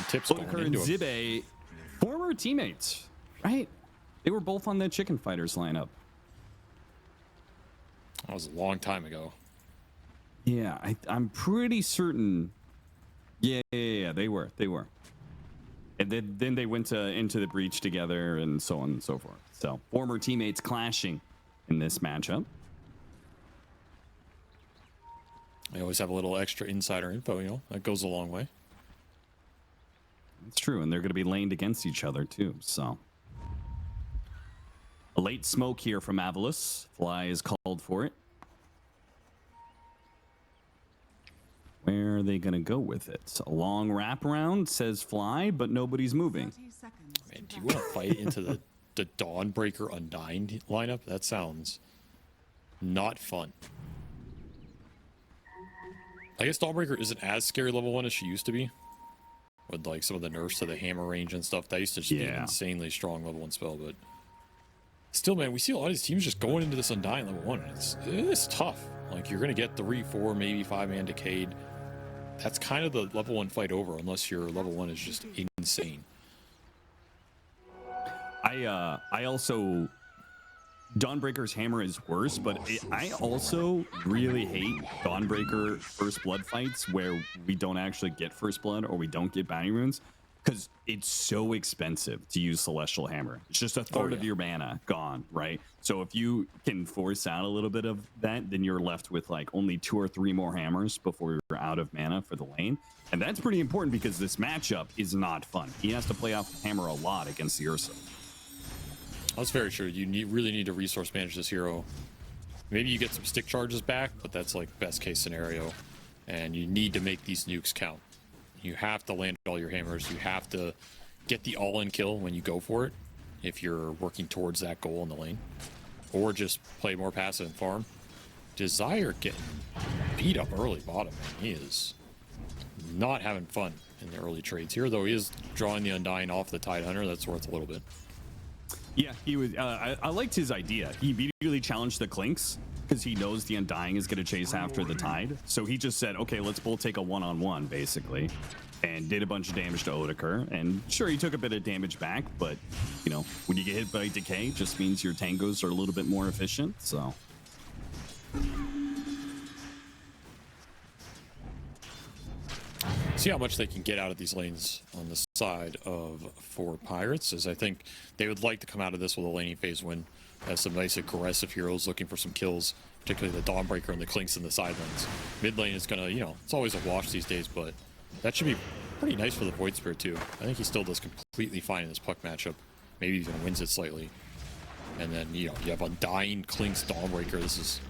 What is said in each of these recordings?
tips Look, her and Zibe, former teammates, right? They were both on the Chicken Fighters lineup. That was a long time ago. Yeah, I'm pretty certain. Yeah, they were. And then they went into the breach together and so on and so forth. So former teammates clashing in this matchup. They always have a little extra insider info, you know, that goes a long way. It's true, and they're going to be laned against each other too. So a late smoke here from AVULUS. Fly is called for it. Where are they going to go with it? A long wraparound, says Fly, but nobody's moving. Man, do you want to fight into the Dawnbreaker Undying lineup? That sounds not fun. I guess Dawnbreaker isn't as scary level 1 as she used to be. With like some of the nerfs to the hammer range and stuff. That used to just be an insanely strong level 1 spell, but still, man, we see a lot of these teams just going into this Undying level 1. It's tough. Like, you're going to get 3, 4, maybe 5-man Decayed. That's kind of the level 1 fight over, unless your level 1 is just insane. I also... Dawnbreaker's hammer is worse, but I also really hate Dawnbreaker first blood fights where we don't actually get first blood or we don't get bounty runes because it's so expensive to use Celestial Hammer. It's just a third of your mana gone, right? So if you can force out a little bit of that, then you're left with like only 2 or 3 more hammers before you're out of mana for the lane. And that's pretty important because this matchup is not fun. He has to play off the hammer a lot against the Ursa. That's very true. You really need to resource manage this hero. Maybe you get some stick charges back, but that's like best case scenario. And you need to make these nukes count. You have to land all your hammers. You have to get the all-in kill when you go for it, if you're working towards that goal in the lane. Or just play more passive and farm. Desire getting beat up early bottom, man. He is not having fun in the early trades here, though he is drawing the Undying off the Tide Hunter. That's worth a little bit. Yeah, he was. I liked his idea. He immediately challenged the Clinks because he knows the Undying is going to chase after the Tide. So he just said, okay, let's both take a one-on-one, basically, and did a bunch of damage to Otakar. And sure, he took a bit of damage back, but, you know, when you get hit by Decay, it just means your tangos are a little bit more efficient, so... See how much they can get out of these lanes on the side of 4Pirates, as I think they would like to come out of this with a laning phase win. As some nice aggressive heroes looking for some kills, particularly the Dawnbreaker and the Clinks in the side lanes. Mid lane is gonna, you know, it's always a wash these days, but that should be pretty nice for the Void Spirit too. I think he still does completely fine in this puck matchup. Maybe even wins it slightly. And then, you know, you have Undying, Clinks, Dawnbreaker. This is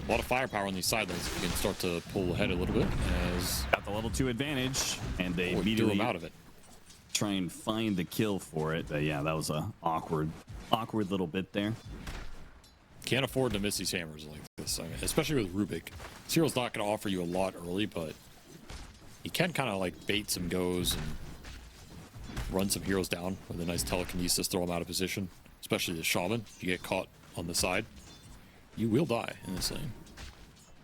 a lot of firepower on these side lanes. You can start to pull ahead a little bit as got the level 2 advantage, and they immediately him out of it. Try and find the kill for it. But yeah, that was a awkward little bit there. Can't afford to miss these hammers like this, I mean, especially with Rubik. This hero's not going to offer you a lot early, but he can kind of like bait some goes and run some heroes down with a nice telekinesis, throw them out of position. Especially the Shaman. If you get caught on the side, you will die in this lane.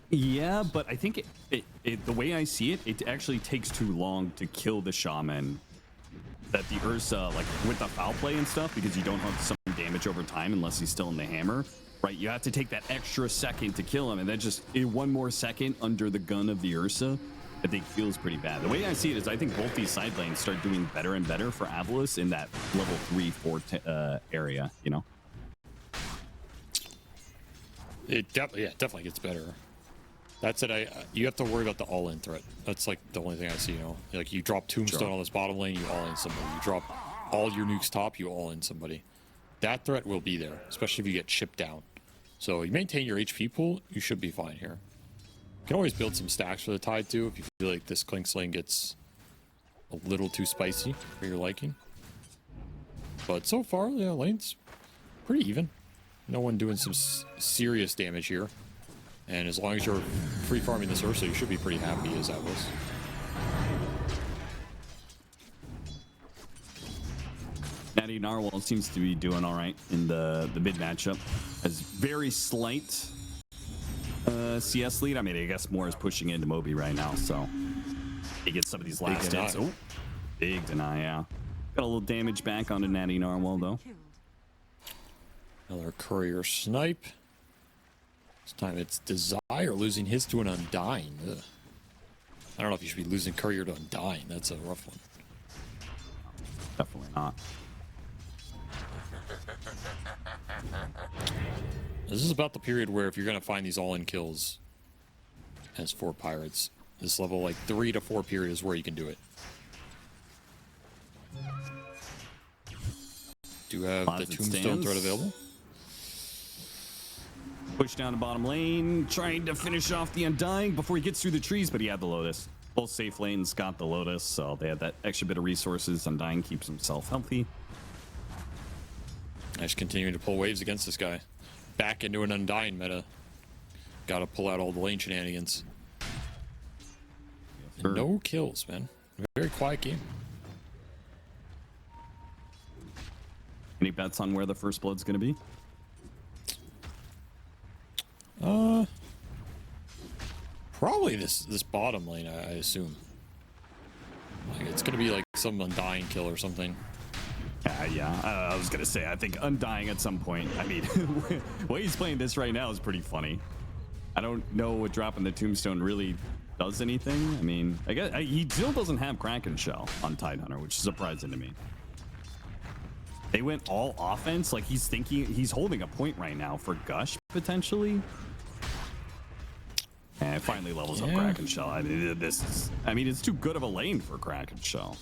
Yeah, but I think the way I see it, it actually takes too long to kill the Shaman. That the Ursa, like with the foul play and stuff, because you don't have some damage over time unless he's still in the hammer, right? You have to take that extra second to kill him, and then just one more second under the gun of the Ursa, I think feels pretty bad. The way I see it is I think both these side lanes start doing better and better for AVULUS in that level 3, 4 area, you know? It definitely gets better. That's it. You have to worry about the all-in threat. That's like the only thing I see, you know? Like you drop Tombstone on this bottom lane, you all-in somebody. You drop all your nukes top, you all-in somebody. That threat will be there, especially if you get chipped down. So you maintain your HP pool, you should be fine here. You can always build some stacks for the Tide too if you feel like this Clinks lane gets a little too spicy for your liking. But so far, yeah, lane's pretty even. No one doing some serious damage here. And as long as you're free farming this Ursa, you should be pretty happy as that was. Natty Narwhal seems to be doing all right in the mid matchup. Has very slight CS lead. I mean, I guess more is pushing into Moby right now, so he gets some of these last hits. Oh, Big deny, yeah. Got a little damage back onto Natty Narwhal, though. Another courier snipe. This time it's Desire losing his to an Undying. Ugh. I don't know if you should be losing courier to Undying. That's a rough one. Definitely not. This is about the period where if you're going to find these all-in kills as 4 Pirates, this level like 3 to 4 period is where you can do it. Do you have the Tombstone threat available? Push down the bottom lane, trying to finish off the Undying before he gets through the trees, but he had the Lotus. Both safe lanes got the Lotus, so they had that extra bit of resources. Undying keeps himself healthy. Nice, continuing to pull waves against this guy. Back into an Undying meta. Gotta pull out all the lane shenanigans. And no kills, man. Very quiet game. Any bets on where the first blood's gonna be? Probably this bottom lane, I assume. Like it's gonna be like some Undying kill or something. Yeah. I was gonna say, I think Undying at some point. I mean, the way he's playing this right now is pretty funny. I don't know what dropping the Tombstone really does anything. I mean, I guess he still doesn't have Kraken Shell on Tidehunter, which is surprising to me. They went all offense, like he's thinking he's holding a point right now for Gush potentially. And it finally levels up Kraken Shell. I mean, it's too good of a lane for Kraken Shell.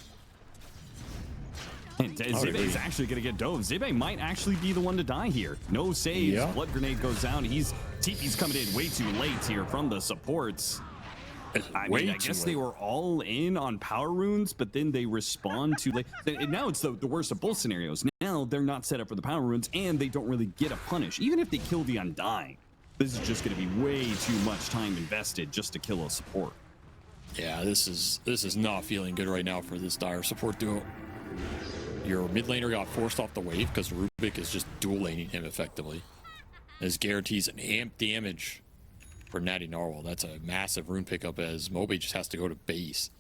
And Zebe's actually going to get dove. Zebe might actually be the one to die here. No saves. Yeah. Blood grenade goes down. TP's coming in way too late here from the supports. I guess they were all in on power runes, but then they respond too late. And now it's the worst of both scenarios. Now they're not set up for the power runes, and they don't really get a punish. Even if they kill the Undying, this is just going to be way too much time invested just to kill a support. Yeah, this is not feeling good right now for this Dire support duo. Your mid laner got forced off the wave because Rubik is just dual laning him effectively. This guarantees an amp damage for Natty Narwhal. That's a massive rune pickup as Mobe just has to go to base.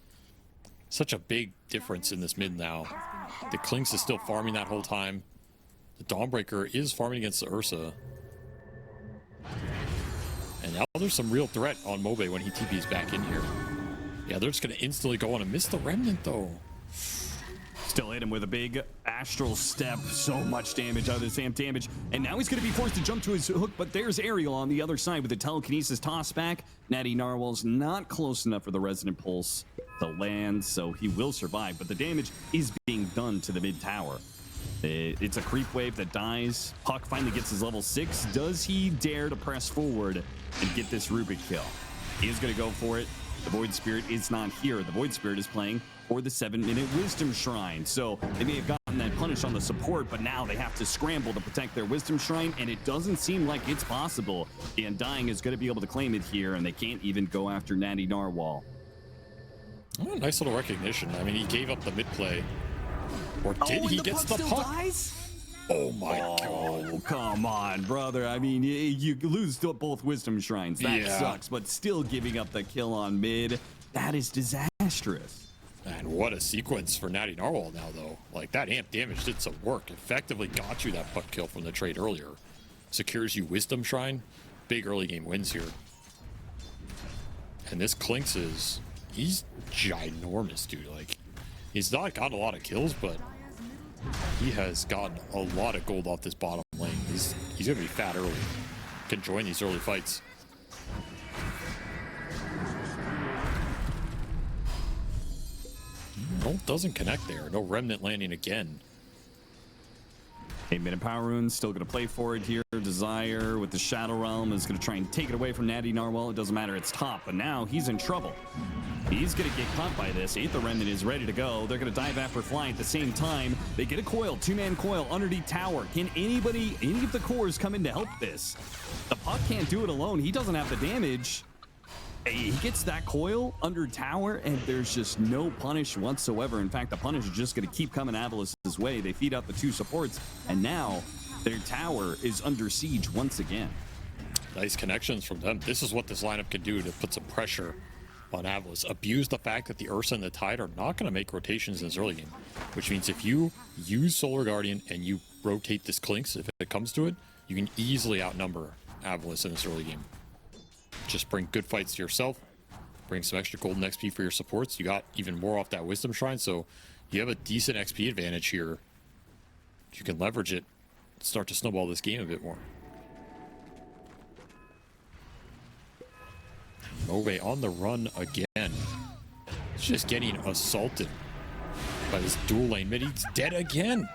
Such a big difference in this mid now. The Klinks is still farming that whole time. The Dawnbreaker is farming against the Ursa. And now there's some real threat on Mobe when he TP's back in here. Yeah, they're just going to instantly go on and miss the Remnant though. Still hit him with a big astral step. So much damage out of this amp damage. And now he's going to be forced to jump to his hook, but there's Ariel on the other side with the telekinesis toss back. Natty Narwhal's not close enough for the resonant pulse to land, so he will survive, but the damage is being done to the mid tower. It's a creep wave that dies. Puck finally gets his level 6. Does he dare to press forward and get this Rubik kill? He is going to go for it. The Void Spirit is not here. The Void Spirit is playing for the 7-minute Wisdom Shrine. So they may have gotten that punish on the support, but now they have to scramble to protect their Wisdom Shrine, and it doesn't seem like it's possible. The Undying is going to be able to claim it here, and they can't even go after Natty Narwhal. Oh, nice little recognition. I mean, he gave up the mid play. Or did he get the puck? Dies? Oh my god. Come on, brother. I mean, you lose both Wisdom Shrines. That sucks, but still giving up the kill on mid, that is disastrous. And what a sequence for Natty Narwhal now, though. Like, that amp damage did some work. Effectively got you that puck kill from the trade earlier. Secures you Wisdom Shrine. Big early game wins here. And this Klinks he's ginormous, dude. Like, he's not gotten a lot of kills, but he has gotten a lot of gold off this bottom lane. He's gonna be fat early. Can join these early fights. No, doesn't connect there. No Remnant landing again. 8-minute power runes, still going to play for it here. Desire with the Shadow Realm is going to try and take it away from Natty Narwhal. It doesn't matter, it's top, but now he's in trouble. He's going to get caught by this. Aether Remnant is ready to go. They're going to dive after Fly at the same time. They get a coil, 2-man coil underneath tower. Can any of the cores come in to help this? The Puck can't do it alone. He doesn't have the damage. He gets that coil under tower, and there's just no punish whatsoever. In fact, the punish is just going to keep coming AVULUS' way. They feed out the 2 supports, and now their tower is under siege once again. Nice connections from them. This is what this lineup can do to put some pressure on AVULUS. Abuse the fact that the Ursa and the Tide are not going to make rotations in this early game, which means if you use Solar Guardian and you rotate this Clinks, if it comes to it, you can easily outnumber AVULUS in this early game. Just bring good fights to yourself, bring some extra golden XP for your supports. You got even more off that Wisdom Shrine, so you have a decent XP advantage here. You can leverage it, start to snowball this game a bit more. Move on the run again. He's just getting assaulted by this dual lane mid. He's dead again.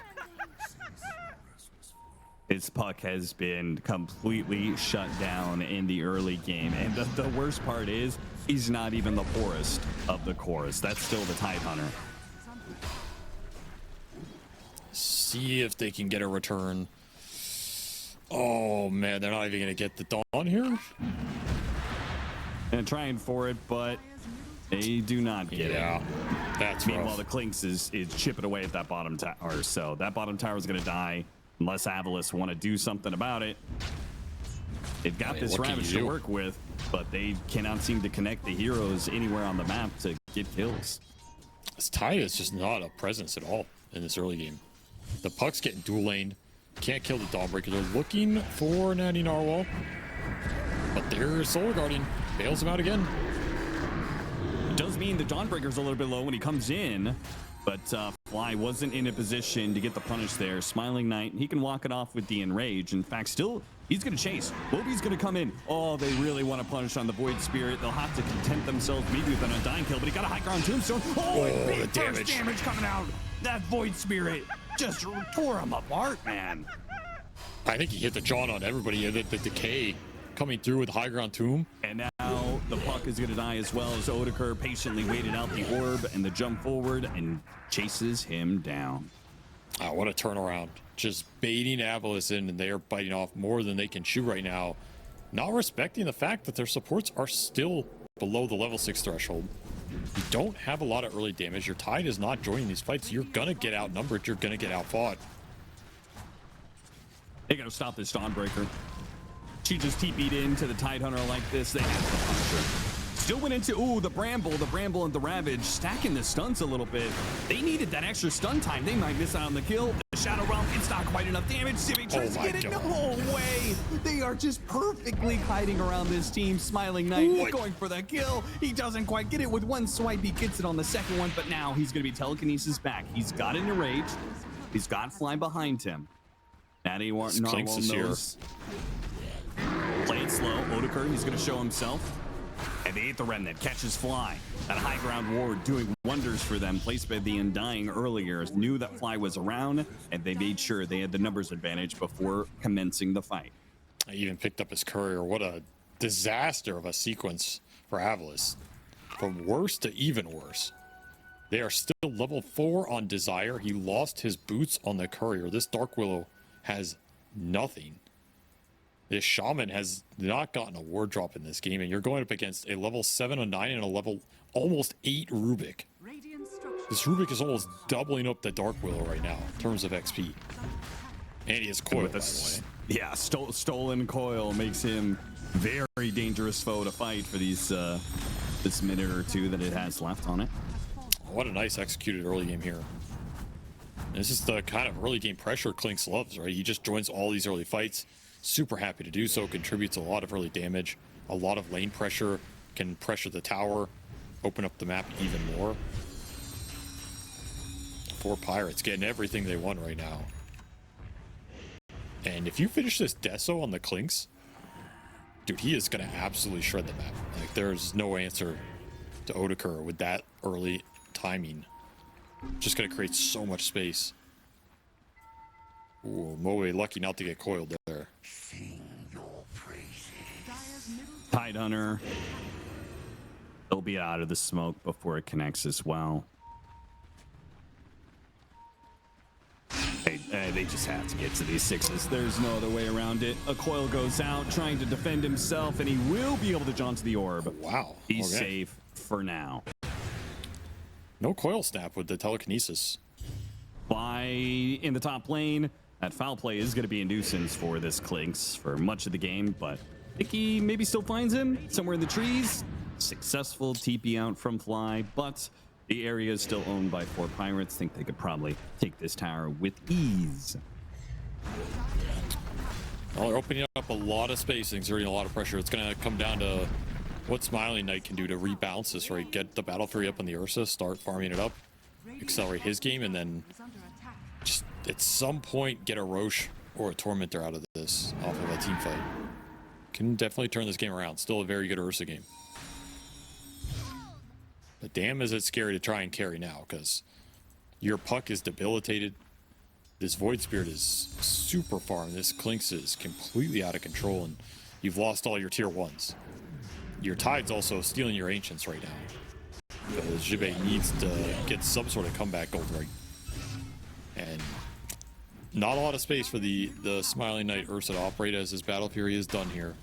His puck has been completely shut down in the early game. And the worst part is, he's not even the poorest of the chorus. That's still the Tide Hunter. See if they can get a return. Oh, man, they're not even going to get the Dawn here? And trying for it, but they do not get it. That's Meanwhile, rough. the Clinks is chipping away at that bottom tower. So that bottom tower is going to die unless AVULUS want to do something about it. They've got this Ravage to work with, but they cannot seem to connect the heroes anywhere on the map to get kills. This Tide is just not a presence at all in this early game. The puck's getting dual laned. Can't kill the Dawnbreaker. They're looking for Natty Narwhal. But there's Solar Guardian. Bails him out again. It does mean the Dawnbreaker's a little bit low when he comes in, but Fly wasn't in a position to get the punish there. Smiling Knight, he can walk it off with the Enrage. In fact, still, he's going to chase. Lobi's going to come in. Oh, they really want to punish on the Void Spirit. They'll have to content themselves maybe with an Undying kill, but he got a high ground Tombstone. Oh, big burst damage coming out. That Void Spirit just tore him apart, man. I think he hit the John on everybody. The Decay coming through with high ground Tomb. And now the puck is going to die as well as Odeker patiently waited out the orb and the jump forward and chases him down. Oh, what a turnaround. Just baiting AVULUS in, and they are biting off more than they can chew right now. Not respecting the fact that their supports are still below the level 6 threshold. You don't have a lot of early damage. Your Tide is not joining these fights. You're going to get outnumbered. You're going to get outfought. They got to stop this Dawnbreaker. She just TP'd into the Tide Hunter like this. They have to punish her. Still went into, the Bramble and the Ravage, stacking the stuns a little bit. They needed that extra stun time. They might miss out on the kill. The Shadow Realm, it's not quite enough damage. Civic tries to get it. No way. They are just perfectly hiding around this team. Smiling Knight going for the kill. He doesn't quite get it with one swipe. He gets it on the second one, but now he's going to be telekinesis back. He's got an Enrage. He's got Fly behind him. Natty Narwhal knows. Play it slow. Odeker, he's going to show himself. And they ate the Remnant. Catches Fly. That high ground ward doing wonders for them. Placed by the Undying earlier. Knew that Fly was around, and they made sure they had the numbers advantage before commencing the fight. I even picked up his courier. What a disaster of a sequence for AVULUS. From worse to even worse. They are still level 4 on Desire. He lost his boots on the courier. This Dark Willow has nothing. This Shaman has not gotten a ward drop in this game, and you're going up against a level 7 on 9 and a level almost 8 Rubik. This Rubik is almost doubling up the Dark Willow right now in terms of XP. And he has coil, by the way. Yeah, stolen coil makes him very dangerous foe to fight for these this minute or two that it has left on it. What a nice executed early game here. This is the kind of early game pressure Clinks loves, right? He just joins all these early fights. Super happy to do so. Contributes a lot of early damage. A lot of lane pressure. Can pressure the tower. Open up the map even more. 4Pirates getting everything they want right now. And if you finish this Deso on the Clinks, dude, he is going to absolutely shred the map. Like, there's no answer to Odeker with that early timing. Just going to create so much space. Ooh, Moe lucky not to get coiled there. Tide Hunter. They'll be out of the smoke before it connects as well. They just have to get to these 6s. There's no other way around it. A coil goes out, trying to defend himself, and he will be able to jaunt to the orb. Wow. He's safe for now. No coil snap with the telekinesis. Fly in the top lane. That foul play is going to be a nuisance for this Clinks for much of the game, but I think he maybe still finds him somewhere in the trees. successful TP out from Fly, but the area is still owned by 4Pirates. Think they could probably take this tower with ease. Well, they're opening up a lot of space, exerting a lot of pressure. It's going to come down to what Smiling Knight can do to rebalance this, right? Get the Battle Fury up on the Ursa, start farming it up, accelerate his game, and then just at some point get a Roche or a Tormentor out of this off of a team fight. Can definitely turn this game around. Still a very good Ursa game. But damn is it scary to try and carry now, because your puck is debilitated. This Void Spirit is super farm. This Clinks is completely out of control, and you've lost all your tier 1s. Your Tide's also stealing your Ancients right now, because Jibei needs to get some sort of comeback gold right. And not a lot of space for the Smiling Knight Ursa to operate, as his Battle Fury is done here.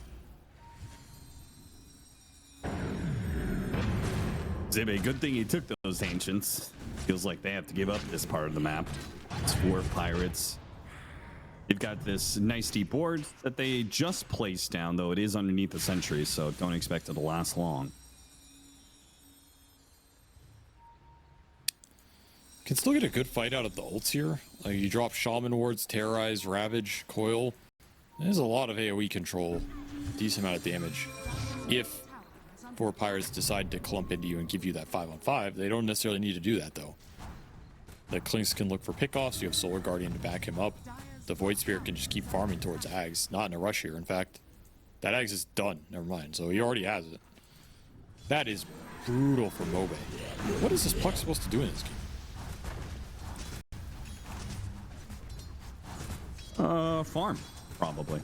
Zibbe, good thing he took those Ancients. Feels like they have to give up this part of the map. It's 4Pirates. They've got this nice deep board that they just placed down, though it is underneath the sentry, so don't expect it to last long. Can still get a good fight out of the ults here. Like, you drop Shaman Wards, Terrorize, Ravage, Coil. There's a lot of AoE control. Decent amount of damage. If 4Pirates decide to clump into you and give you that 5-on-5, they don't necessarily need to do that, though. The Clinks can look for pickoffs. You have Solar Guardian to back him up. The Void Spirit can just keep farming towards Ags. Not in a rush here, in fact. That Ags is done. Never mind. So he already has it. That is brutal for Mobe. What is this puck supposed to do in this game? Farm, probably.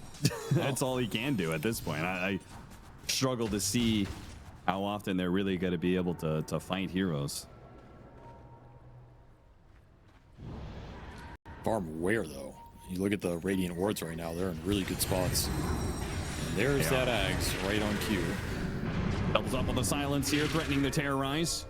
That's all he can do at this point. I struggle to see how often they're really going to be able to fight heroes. Farm where, though? You look at the Radiant Wards right now, they're in really good spots. And there's that Ags right on cue. Doubles up on the silence here, threatening the Terrorize.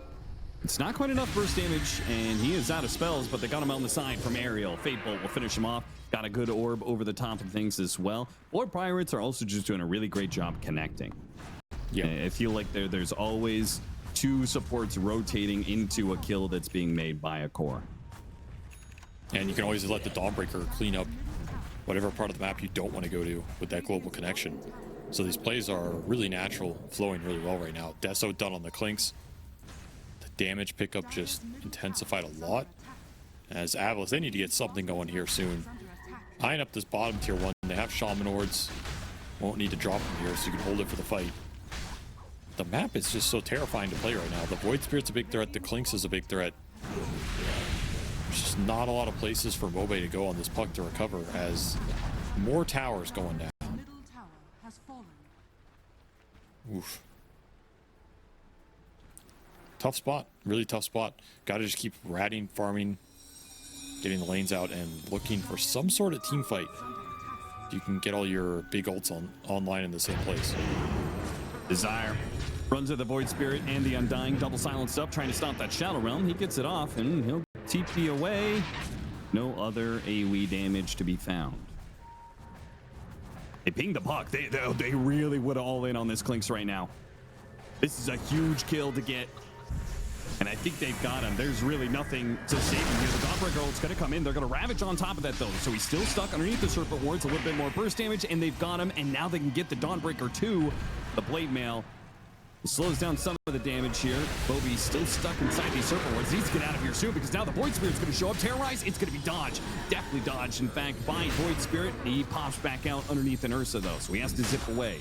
It's not quite enough burst damage, and he is out of spells, but they got him on the side from Aerial. Fate Bolt will finish him off. Got a good orb over the top of things as well. 4Pirates are also just doing a really great job connecting. Yeah, I feel like there's always two supports rotating into a kill that's being made by a core. And you can always let the Dawnbreaker clean up whatever part of the map you don't want to go to with that global connection. So these plays are really natural, flowing really well right now. Deso done on the Clinks. The damage pickup just intensified a lot. As AVULUS, they need to get something going here soon. Eyeing up this bottom tier 1. They have Shaman Wards. Won't need to drop them here, so you can hold it for the fight. The map is just so terrifying to play right now. The Void Spirit's a big threat. The Clinks is a big threat. There's just not a lot of places for Mobe to go on this puck to recover, as more towers going down. Oof. Tough spot. Really tough spot. Gotta just keep ratting, farming, getting the lanes out, and looking for some sort of team fight. You can get all your big ults online in the same place. Desire runs with the Void Spirit and the Undying, double silenced up, trying to stop that Shadow Realm. He gets it off, and he'll TP away. No other AoE damage to be found. They pinged the puck. They really would all in on this Clinks right now. This is a huge kill to get, and I think they've got him. There's really nothing to save him here. The Dawnbreaker ult's going to come in. They're going to Ravage on top of that, though. So he's still stuck underneath the Serpent Wards. A little bit more burst damage, and they've got him. And now they can get the Dawnbreaker too. The Blade Mail slows down some of the damage here. Bobby's still stuck inside these Serpent Wards. He needs to get out of here soon, because now the Void Spirit's going to show up. Terrorize, it's going to be dodged. Definitely dodged, in fact, by Void Spirit. He pops back out underneath an Ursa, though, so he has to zip away.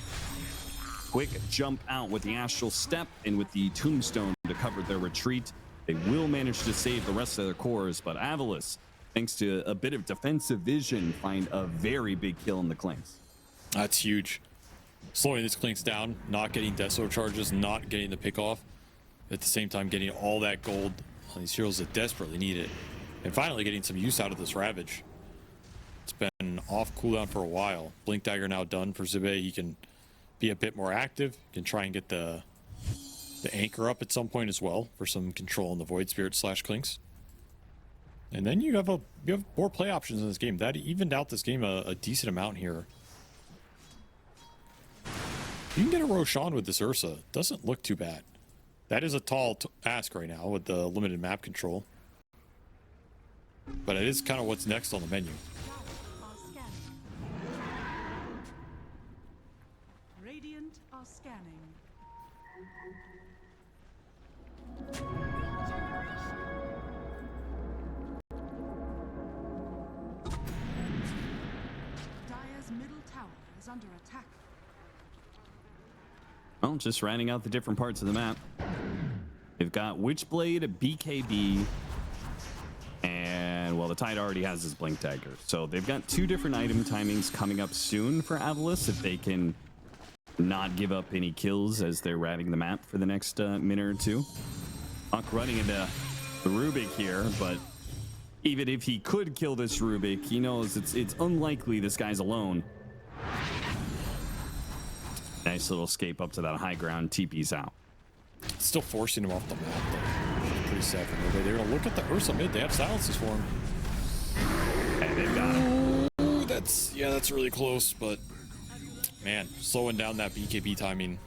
Quick jump out with the Astral Step and with the Tombstone to cover their retreat. They will manage to save the rest of their cores, but AVULUS, thanks to a bit of defensive vision, find a very big kill in the Clinks. That's huge. Slowing these Clinks down, not getting Deso charges, not getting the pick off. At the same time, getting all that gold on these heroes that desperately need it. And finally getting some use out of this Ravage. It's been off cooldown for a while. Blink Dagger now done for Zibe. He can be a bit more active. He can try and get the anchor up at some point as well for some control on the Void Spirit / Clinks. And then you have more play options in this game. That evened out this game a decent amount here. You can get a Roshan with this Ursa. Doesn't look too bad. That is a tall ask right now with the limited map control. But it is kind of what's next on the menu. Radiant are scanning. Dire's middle tower is under attack. Well, just rounding out the different parts of the map. They've got Witchblade, BKB, and, well, the Tide already has his Blink Dagger. So they've got 2 different item timings coming up soon for AVULUS if they can not give up any kills as they're ravaging the map for the next minute or 2. Puck running into the Rubik here, but even if he could kill this Rubik, he knows it's unlikely this guy's alone. Nice little escape up to that high ground. TP's out. Still forcing him off the map, though. Pretty sad for nobody. They're going to look at the Ursa mid. They have silences for him. And they've got him. Ooh, that's really close, but man, slowing down that BKB timing.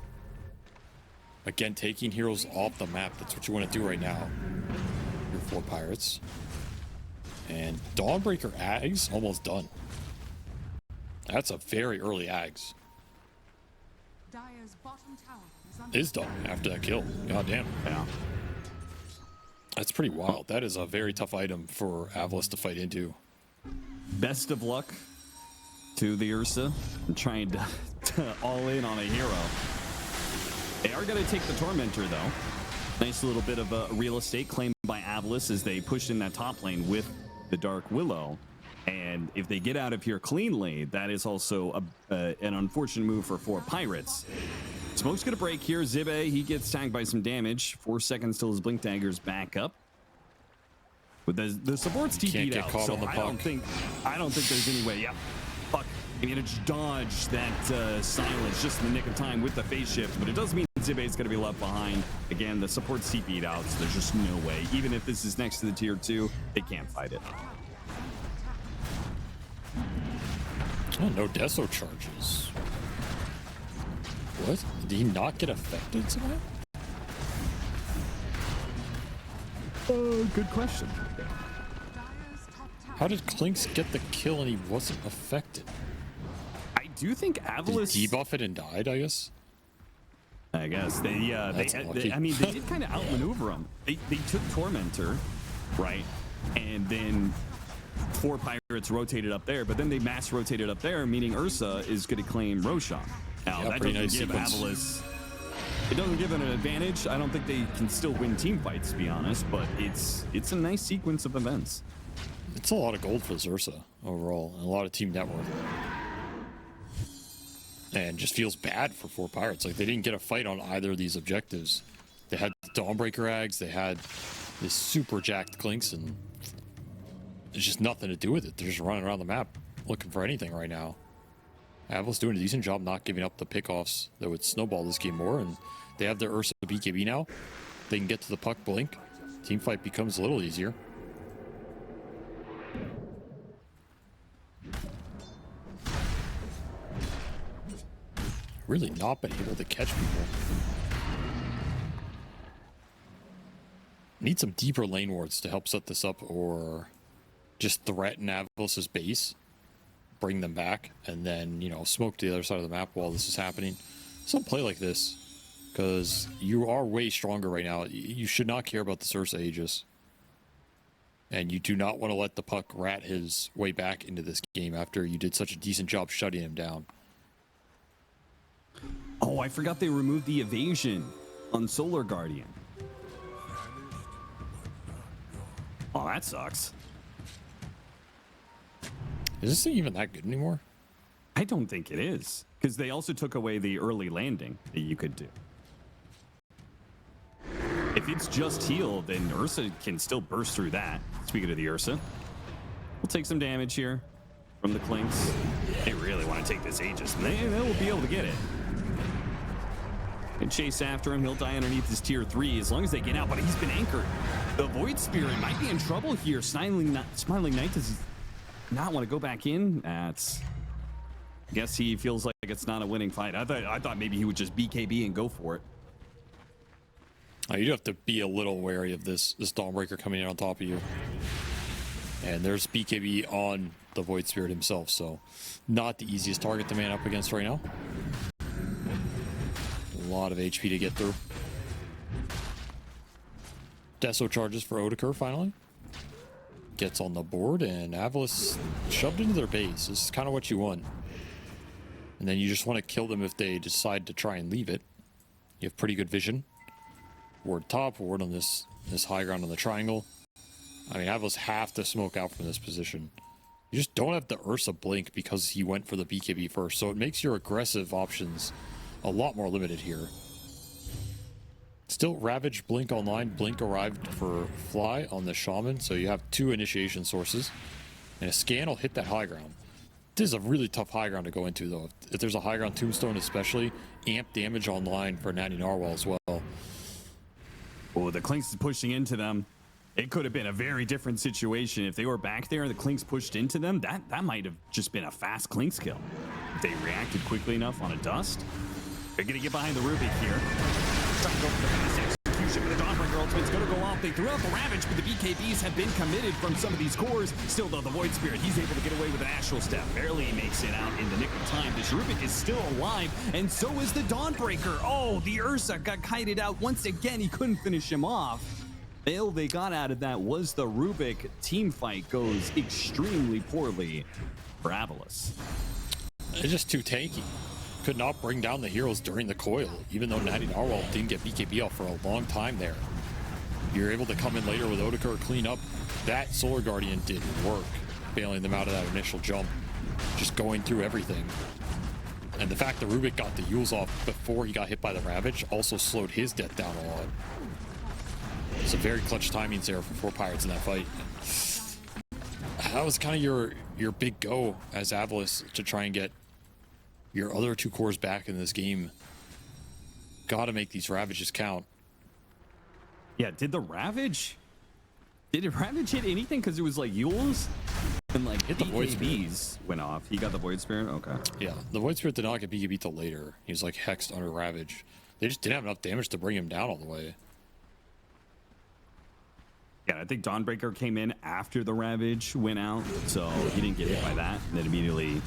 Again, taking heroes off the map. That's what you want to do right now. Your 4 Pirates. And Dawnbreaker Ags almost done. That's a very early Ags. Dire's bottom tower is Is done after that kill. God damn. Yeah. That's pretty wild. That is a very tough item for AVULUS to fight into. Best of luck to the Ursa and trying to all in on a hero. They are going to take the Tormentor, though. Nice little bit of real estate claimed by AVULUS as they push in that top lane with the Dark Willow. And if they get out of here cleanly, that is also an unfortunate move for 4Pirates. Smoke's going to break here. Zibe, he gets tagged by some damage. 4 seconds till his Blink Dagger's back up. But the support's TP'd out, caught so on the I don't think there's any way. Yeah, fuck. I mean, it's dodge that silence just in the nick of time with the phase shift, but it does mean Zibe's going to be left behind. Again, the support's TP'd out, so there's just no way. Even if this is next to the tier 2, they can't fight it. Oh, no Deso charges. What? Did he not get affected somehow? Good question. How did Clinks get the kill and he wasn't affected? I do think Did AVULUS he debuff it and died, I guess? I guess they unlucky. I mean, they did kind of outmaneuver him. They took Tormentor, right, and then 4 Pirates rotated up there, but then they mass rotated up there, meaning Ursa is going to claim Roshan. Now, Yeah, that pretty doesn't nice give sequence. AVULUS... It doesn't give them an advantage. I don't think they can still win team fights, to be honest, but it's a nice sequence of events. It's a lot of gold for this Ursa overall, and a lot of team network. And just feels bad for 4 Pirates. Like, they didn't get a fight on either of these objectives. They had Dawnbreaker Ags, they had this super jacked Clinks, and there's just nothing to do with it. They're just running around the map looking for anything right now. AVULUS doing a decent job not giving up the pickoffs that would snowball this game more, and they have their Ursa BKB now. They can get to the puck blink. Team fight becomes a little easier. Really not been able to catch people. Need some deeper lane wards to help set this up, or just threaten AVULUS' base, bring them back, and then, you know, smoke to the other side of the map while this is happening. Some play like this, because you are way stronger right now. You should not care about the Ursa Aegis. And you do not want to let the puck rat his way back into this game after you did such a decent job shutting him down. Oh, I forgot they removed the evasion on Solar Guardian. Oh, that sucks. Is this thing even that good anymore? I don't think it is, because they also took away the early landing that you could do. If it's just heal, then Ursa can still burst through that. Speaking of the Ursa, we'll take some damage here from the Clinks. They really want to take this Aegis, and they will be able to get it. And chase after him. He'll die underneath his tier 3 as long as they get out, but he's been anchored. The Void Spirit might be in trouble here. Smiling Knight, does he not want to go back in? That's guess he feels like it's not a winning fight. I thought maybe he would just BKB and go for it. You do have to be a little wary of this Dawnbreaker coming in on top of you. And there's BKB on the Void Spirit himself, so not the easiest target to man up against right now. A lot of HP to get through. Deso charges for Otakar finally. Gets on the board, and AVULUS shoved into their base. This is kind of what you want. And then you just want to kill them if they decide to try and leave it. You have pretty good vision. Ward top, ward on this high ground on the triangle. I mean, AVULUS have to smoke out from this position. You just don't have the Ursa blink because he went for the BKB first, so it makes your aggressive options a lot more limited here. Still Ravage blink online. Blink arrived for Fly on the Shaman, so you have 2 initiation sources. And a scan will hit that high ground. This is a really tough high ground to go into, though. If there's a high ground tombstone especially, amp damage online for Natty Narwhal as well. Oh, the Clinks is pushing into them. It could have been a very different situation. If they were back there and the Clinks pushed into them, that might have just been a fast Clinks kill. If they reacted quickly enough on a Dust. They're going to get behind the Rubik here. Trying to go for the fast execution, but the Dawnbreaker ultimate's going to go off. They threw out the Ravage, but the BKBs have been committed from some of these cores. Still, though, the Void Spirit, he's able to get away with an Astral Step. Barely makes it out in the nick of time. This Rubik is still alive, and so is the Dawnbreaker. Oh, the Ursa got kited out. Once again, he couldn't finish him off. All they got out of that was the Rubik. Team fight goes extremely poorly for AVULUS. It's just too tanky. Could not bring down the heroes during the coil, even though Natty Narwhal didn't get BKB off for a long time there. You're able to come in later with Otakar, clean up. That Solar Guardian did work, bailing them out of that initial jump, just going through everything. And the fact that Rubik got the Yules off before he got hit by the Ravage also slowed his death down a lot. Some very clutch timings there for 4Pirates in that fight. That was kind of your big go as AVULUS to try and get your other 2 cores back in this game. Gotta make these Ravages count. Yeah, did the Ravage hit anything? Because it was like Yules and like hit the Void BKBs went off. He got the Void Spirit? Okay. Yeah, the Void Spirit did not get BKB till later. He was like hexed under Ravage. They just didn't have enough damage to bring him down all the way. Yeah, I think Dawnbreaker came in after the Ravage went out, so he didn't get hit by that. And then immediately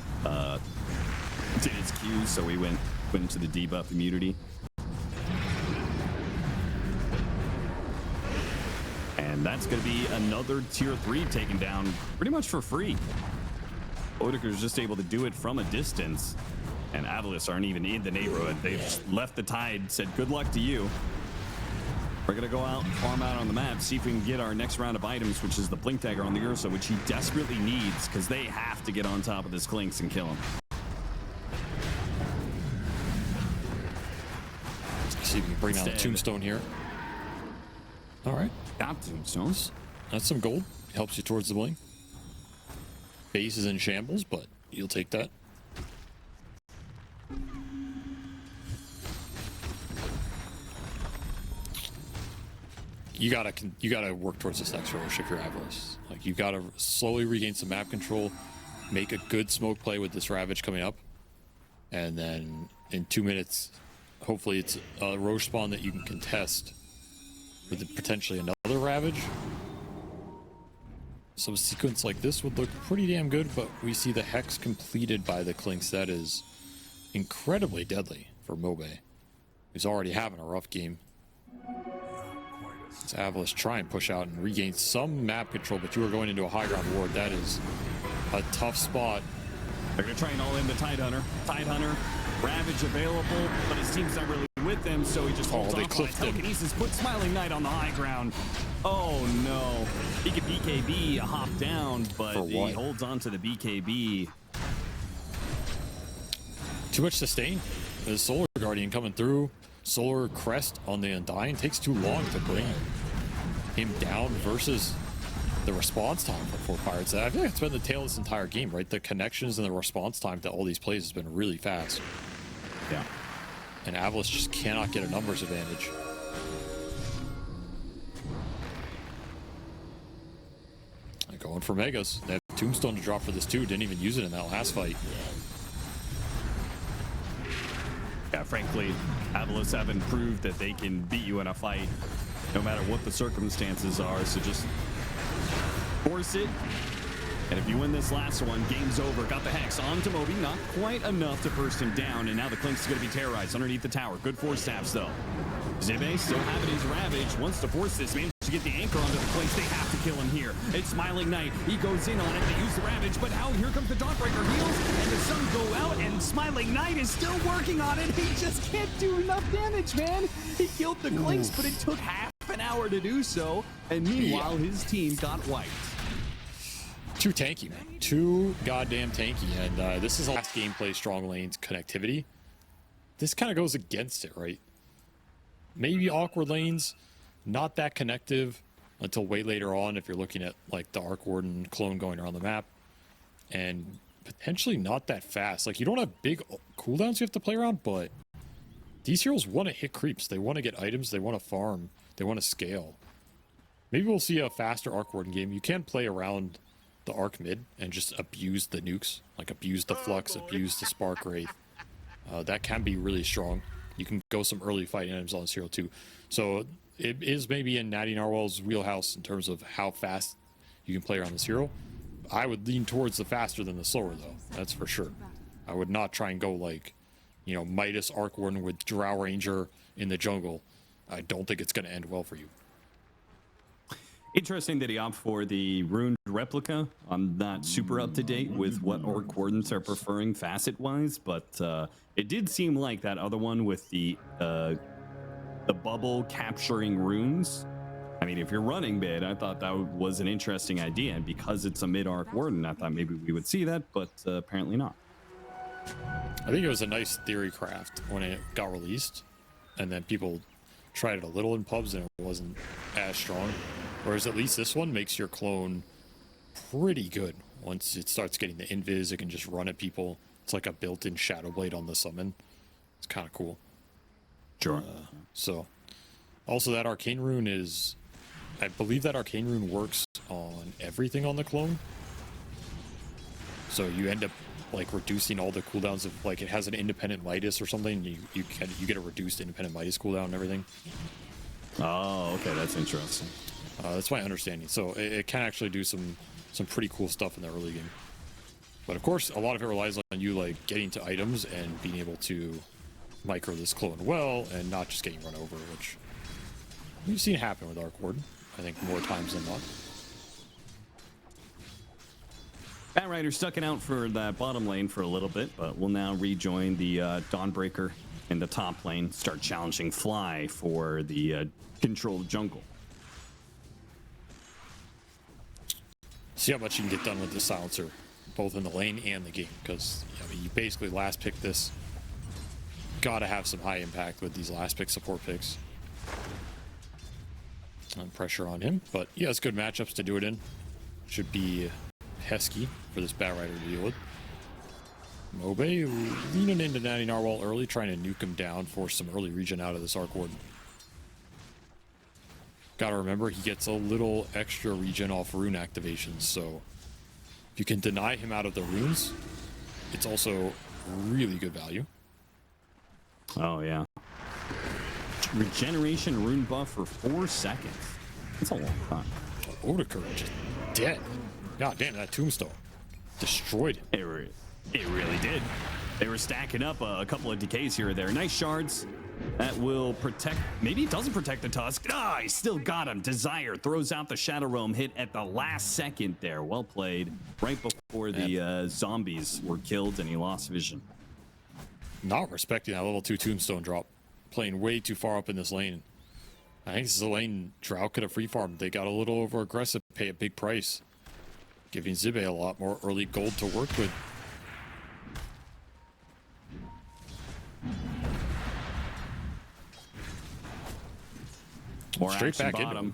did his Q, so he went into the debuff immunity. And that's going to be another tier 3 taken down pretty much for free. Otakar's just able to do it from a distance, and AVULUS aren't even in the neighborhood. They've just left the tide, said good luck to you. We're going to go out and farm out on the map, see if we can get our next round of items, which is the Blink Dagger on the Ursa, which he desperately needs because they have to get on top of this Clinks and kill him. See if we can bring down the Tombstone here. All right. Got Tombstones. That's some gold. Helps you towards the Blink. Base is in shambles, but you'll take that. You gotta work towards this next rush if you're AVULUS. Like, you gotta slowly regain some map control, make a good smoke play with this Ravage coming up, and then in 2 minutes, hopefully it's a Roche spawn that you can contest with potentially another Ravage. So a sequence like this would look pretty damn good, but we see the Hex completed by the Clinks. That is incredibly deadly for Mobe, who's already having a rough game. As AVULUS try and push out and regain some map control, but you are going into a high ground ward. That is a tough spot. They're going to try and all in the Tidehunter. Tidehunter, Ravage available, but his team's not really with them, so he just holds off on telekinesis. Put Smiling Knight on the high ground. Oh no. He could BKB, hop down, but he holds on to the BKB. Too much sustain. The Solar Guardian coming through. Solar Crest on the Undying takes too long to bring him down versus the response time for 4Pirates. I feel like it's been the tail of this entire game, right? The connections and the response time to all these plays has been really fast. Yeah. And AVULUS just cannot get a numbers advantage. Going for Megas. They have Tombstone to drop for this too. Didn't even use it in that last fight. frankly, AVULUS haven't proved that they can beat you in a fight no matter what the circumstances are. So just force it. And if you win this last one, game's over. Got the Hex onto Moby. Not quite enough to burst him down. And now the Clink's going to be terrorized underneath the tower. Good force stabs, though. Zibe still having his Ravage. Wants to force this. Managed to get the anchor onto the Clinks. They have to kill him here. It's Smiling Knight. He goes in on it. They use the Ravage. But now here comes the Dawnbreaker heals. And the sun go out. And Smiling Knight is still working on it. He just can't do enough damage, man. He killed the Clinks, but it took half an hour to do so. And meanwhile, his team got wiped. Too tanky, man. Too goddamn tanky. And this is the last gameplay strong lanes connectivity. This kind of goes against it, right? Maybe awkward lanes, not that connective until way later on if you're looking at like the Arc Warden clone going around the map. And potentially not that fast. Like, you don't have big cooldowns you have to play around, but these heroes want to hit creeps. They want to get items. They want to farm. They want to scale. Maybe we'll see a faster Arc Warden game. You can play around the Arc mid and just abuse the nukes, like abuse the Flux, abuse the Spark Wraith. That can be really strong. You can go some early fight items on this hero too. So it is maybe in Natty Narwhal's wheelhouse in terms of how fast you can play around this hero. I would lean towards the faster than the slower though, that's for sure. I would not try and go like, you know, Midas Arc Warden with Drow Ranger in the jungle. I don't think it's going to end well for you. Interesting that he opted for the runed replica. I'm not super up to date with what Orc Wardens are preferring facet-wise, but it did seem like that other one with the bubble capturing runes. I mean, if you're running mid, I thought that was an interesting idea, and because it's a mid-Arc Warden, I thought maybe we would see that, but apparently not. I think it was a nice theory craft when it got released, and then people tried it a little in pubs and it wasn't as strong. Whereas at least this one makes your clone pretty good. Once it starts getting the invis, it can just run at people. It's like a built-in Shadow Blade on the summon. It's kind of cool. Sure. So, also that Arcane Rune is... I believe that Arcane Rune works on everything on the clone. So you end up like reducing all the cooldowns of, like, it has an independent Midas or something. You get a reduced independent Midas cooldown and everything. Oh, okay, that's interesting. That's my understanding. So it can actually do some pretty cool stuff in the early game. But of course, a lot of it relies on you like getting to items and being able to micro this clone well and not just getting run over, which we've seen happen with Arc Warden, I think, more times than not. Batrider stuck it out for that bottom lane for a little bit, but we'll now rejoin the Dawnbreaker in the top lane, start challenging Fly for the controlled jungle. See how much you can get done with the silencer, both in the lane and the game, because I mean, you basically last pick this. Gotta have some high impact with these last pick support picks. Pressure on him, but he has good matchups to do it in. Should be pesky for this Batrider to deal with. Mobe leaning into Natty Narwhal early, trying to nuke him down, force some early regen out of this Arc Warden. Gotta remember, he gets a little extra regen off rune activations, so if you can deny him out of the runes, it's also really good value. Oh, yeah. Regeneration rune buff for 4 seconds. That's a long time. Odeker just dead. God damn, that tombstone destroyed him. It really did. They were stacking up a couple of decays here or there. Nice shards. That will protect. Maybe it doesn't protect the Tusk. Ah, he still got him. Desire throws out the Shadow Realm hit at the last second there. Well played. Right before the zombies were killed and he lost vision. Not respecting that level 2 tombstone drop. Playing way too far up in this lane. I think this is a lane Drow could have free farmed. They got a little over aggressive, pay a big price. Giving Zibe a lot more early gold to work with. More Straight action back bottom.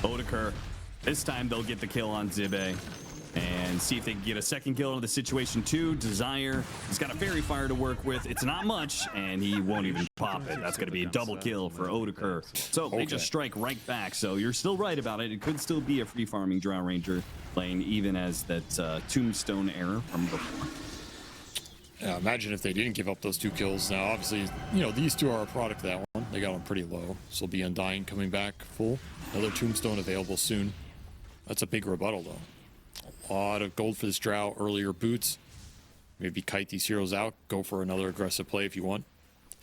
Odeker. This time they'll get the kill on Zibe and see if they can get a second kill into the situation too. Desire, he's got a fairy fire to work with. It's not much, and he won't even pop it. That's going to be a double kill for Odeker. So they just strike right back. So you're still right about it. It could still be a free farming Drow Ranger lane, even as that tombstone error from before. Imagine if they didn't give up those 2 kills. Now, obviously, you know, these 2 are a product of that one. They got them pretty low. So be Undying coming back full. Another Tombstone available soon. That's a big rebuttal, though. A lot of gold for this Drow. Earlier boots. Maybe kite these heroes out. Go for another aggressive play if you want.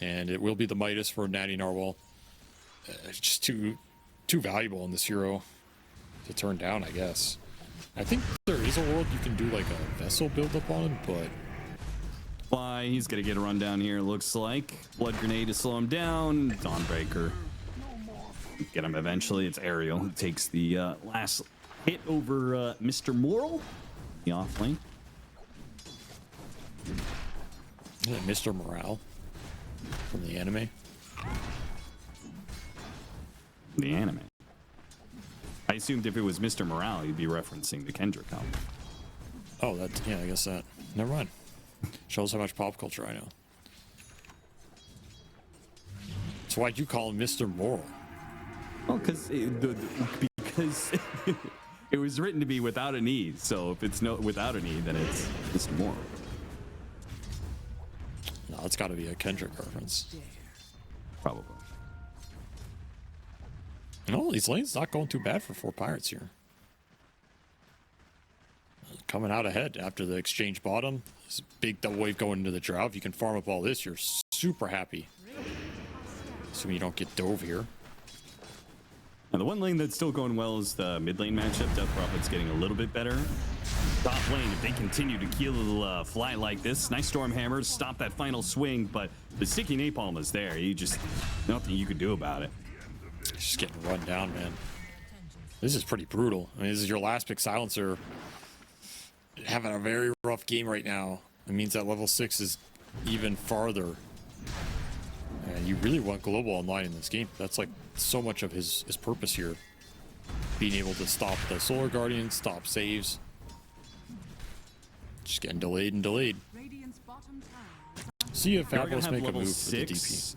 And it will be the Midas for Natty Narwhal. It's just too valuable in this hero to turn down, I guess. I think there is a world you can do like a vessel build-up on him, but... Why, he's gonna get a run down here, looks like. Blood Grenade to slow him down. Dawnbreaker. Get him eventually. It's Ariel who takes the last hit over Mr. Moral. The off lane. Mr. Morale from the anime. The anime. I assumed if it was Mr. Morale, you'd be referencing the Kendrick album. Oh, that, yeah, I guess that. Never mind. Shows how much pop culture I know. So why'd you call him Mr. Moral? Well, because it was written to be without a need. So if it's without a need, then it's Mr. Moral. No, it's got to be a Kendrick reference. Probably. No, these lanes not going too bad for 4Pirates here. Coming out ahead after the exchange bottom. This big double wave going into the Drow. If you can farm up all this, you're super happy. Assuming you don't get dove here. Now, the one lane that's still going well is the mid lane matchup. Death Prophet's getting a little bit better. Top lane, if they continue to kill fly like this, nice storm hammers, stop that final swing, but the sticky napalm is there. You just, nothing you could do about it. Just getting run down, man. This is pretty brutal. I mean, this is your last pick silencer. Having a very rough game right now. It means that level 6 is even farther. And you really want global online in this game. That's like so much of his purpose here. Being able to stop the Solar Guardian, stop saves. Just getting delayed and delayed. Radiant's bottom tower. See if Now we're gonna AVULUS have make a level move for the 6. DP.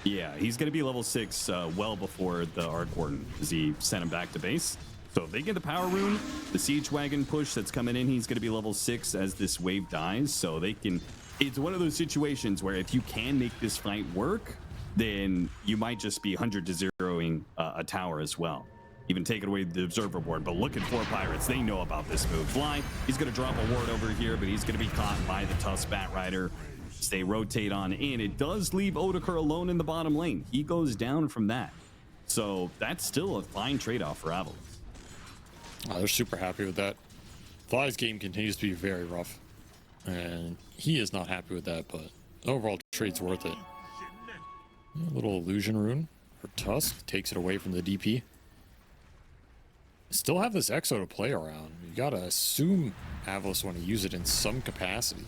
Yeah, he's going to be level 6 well before the Arc Warden, as he sent him back to base. So if they get the Power Rune, the Siege Wagon push that's coming in, he's going to be level 6 as this wave dies. So they can... It's one of those situations where if you can make this fight work, then you might just be 100 to 0ing a tower as well. Even taking away the Observer Ward. But look at 4Pirates. They know about this move. Fly, he's going to drop a ward over here, but he's going to be caught by the Tusk Bat Rider. They rotate on in. It does leave Otakar alone in the bottom lane. He goes down from that. So that's still a fine trade-off for AVULUS. Oh, they're super happy with that. Fly's game continues to be very rough. And he is not happy with that, but overall trade's worth it. A little illusion rune for Tusk. Takes it away from the DP. Still have this Exo to play around. You gotta assume AVULUS want to use it in some capacity.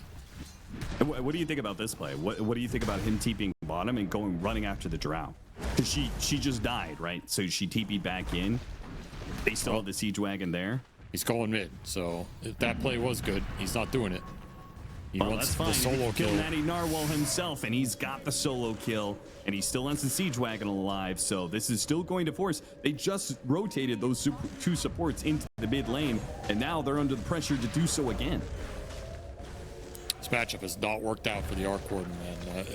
What do you think about this play? What do you think about him TPing bottom and running after the Drow? Because she just died, right? So she TP'd back in. They still have the Siege Wagon there. He's going mid, so if that play was good, he's not doing it. He wants the solo kill. Natty Narwhal himself, and he's got the solo kill, and he still wants the Siege Wagon alive. So this is still going to force. They just rotated those 2 supports into the mid lane, and now they're under the pressure to do so again. This matchup has not worked out for the Arc Warden, man.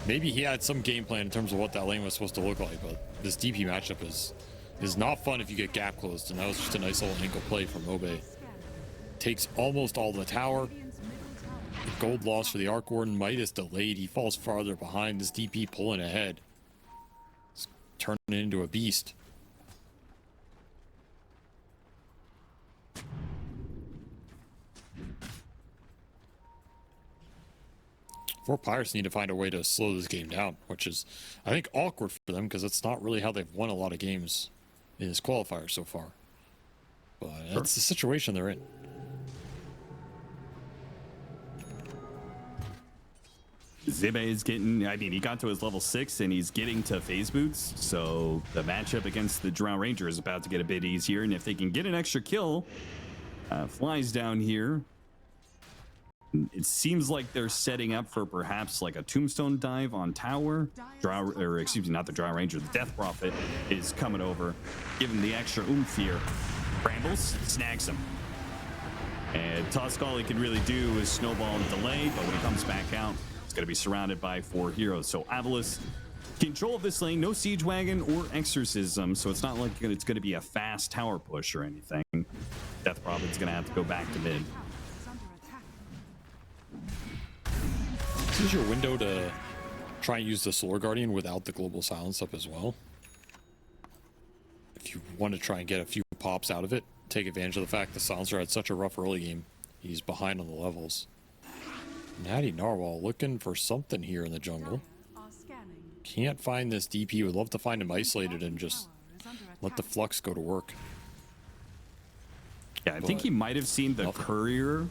Maybe he had some game plan in terms of what that lane was supposed to look like, but this DP matchup is not fun if you get gap closed, and that was just a nice little ankle play from Obe. Takes almost all the tower. The gold loss for the Arc Warden. Midas delayed. He falls farther behind. This DP pulling ahead. It's turning it into a beast. Four Pirates need to find a way to slow this game down, which is, I think, awkward for them because it's not really how they've won a lot of games in this qualifier so far. But that's the situation they're in. Zibe is getting, I mean, he got to his level 6 and he's getting to phase boots. So the matchup against the Drow Ranger is about to get a bit easier. And if they can get an extra kill, Flies down here. It seems like they're setting up for perhaps like a tombstone dive on tower. Excuse me, not the Drow Ranger. The Death Prophet is coming over, giving the extra oomph here. Brambles snags him. And Tusk, all he can really do is snowball and delay, but when he comes back out, it's going to be surrounded by 4 heroes. So AVULUS, control of this lane, no Siege Wagon or Exorcism, so it's not like it's going to be a fast tower push or anything. Death Prophet's going to have to go back to mid. This is your window to try and use the Solar Guardian without the Global Silence up as well. If you want to try and get a few pops out of it, take advantage of the fact the Silencer had such a rough early game. He's behind on the levels. Natty Narwhal looking for something here in the jungle. Can't find this DP. Would love to find him isolated and just let the Flux go to work. Yeah, I think he might have seen the courier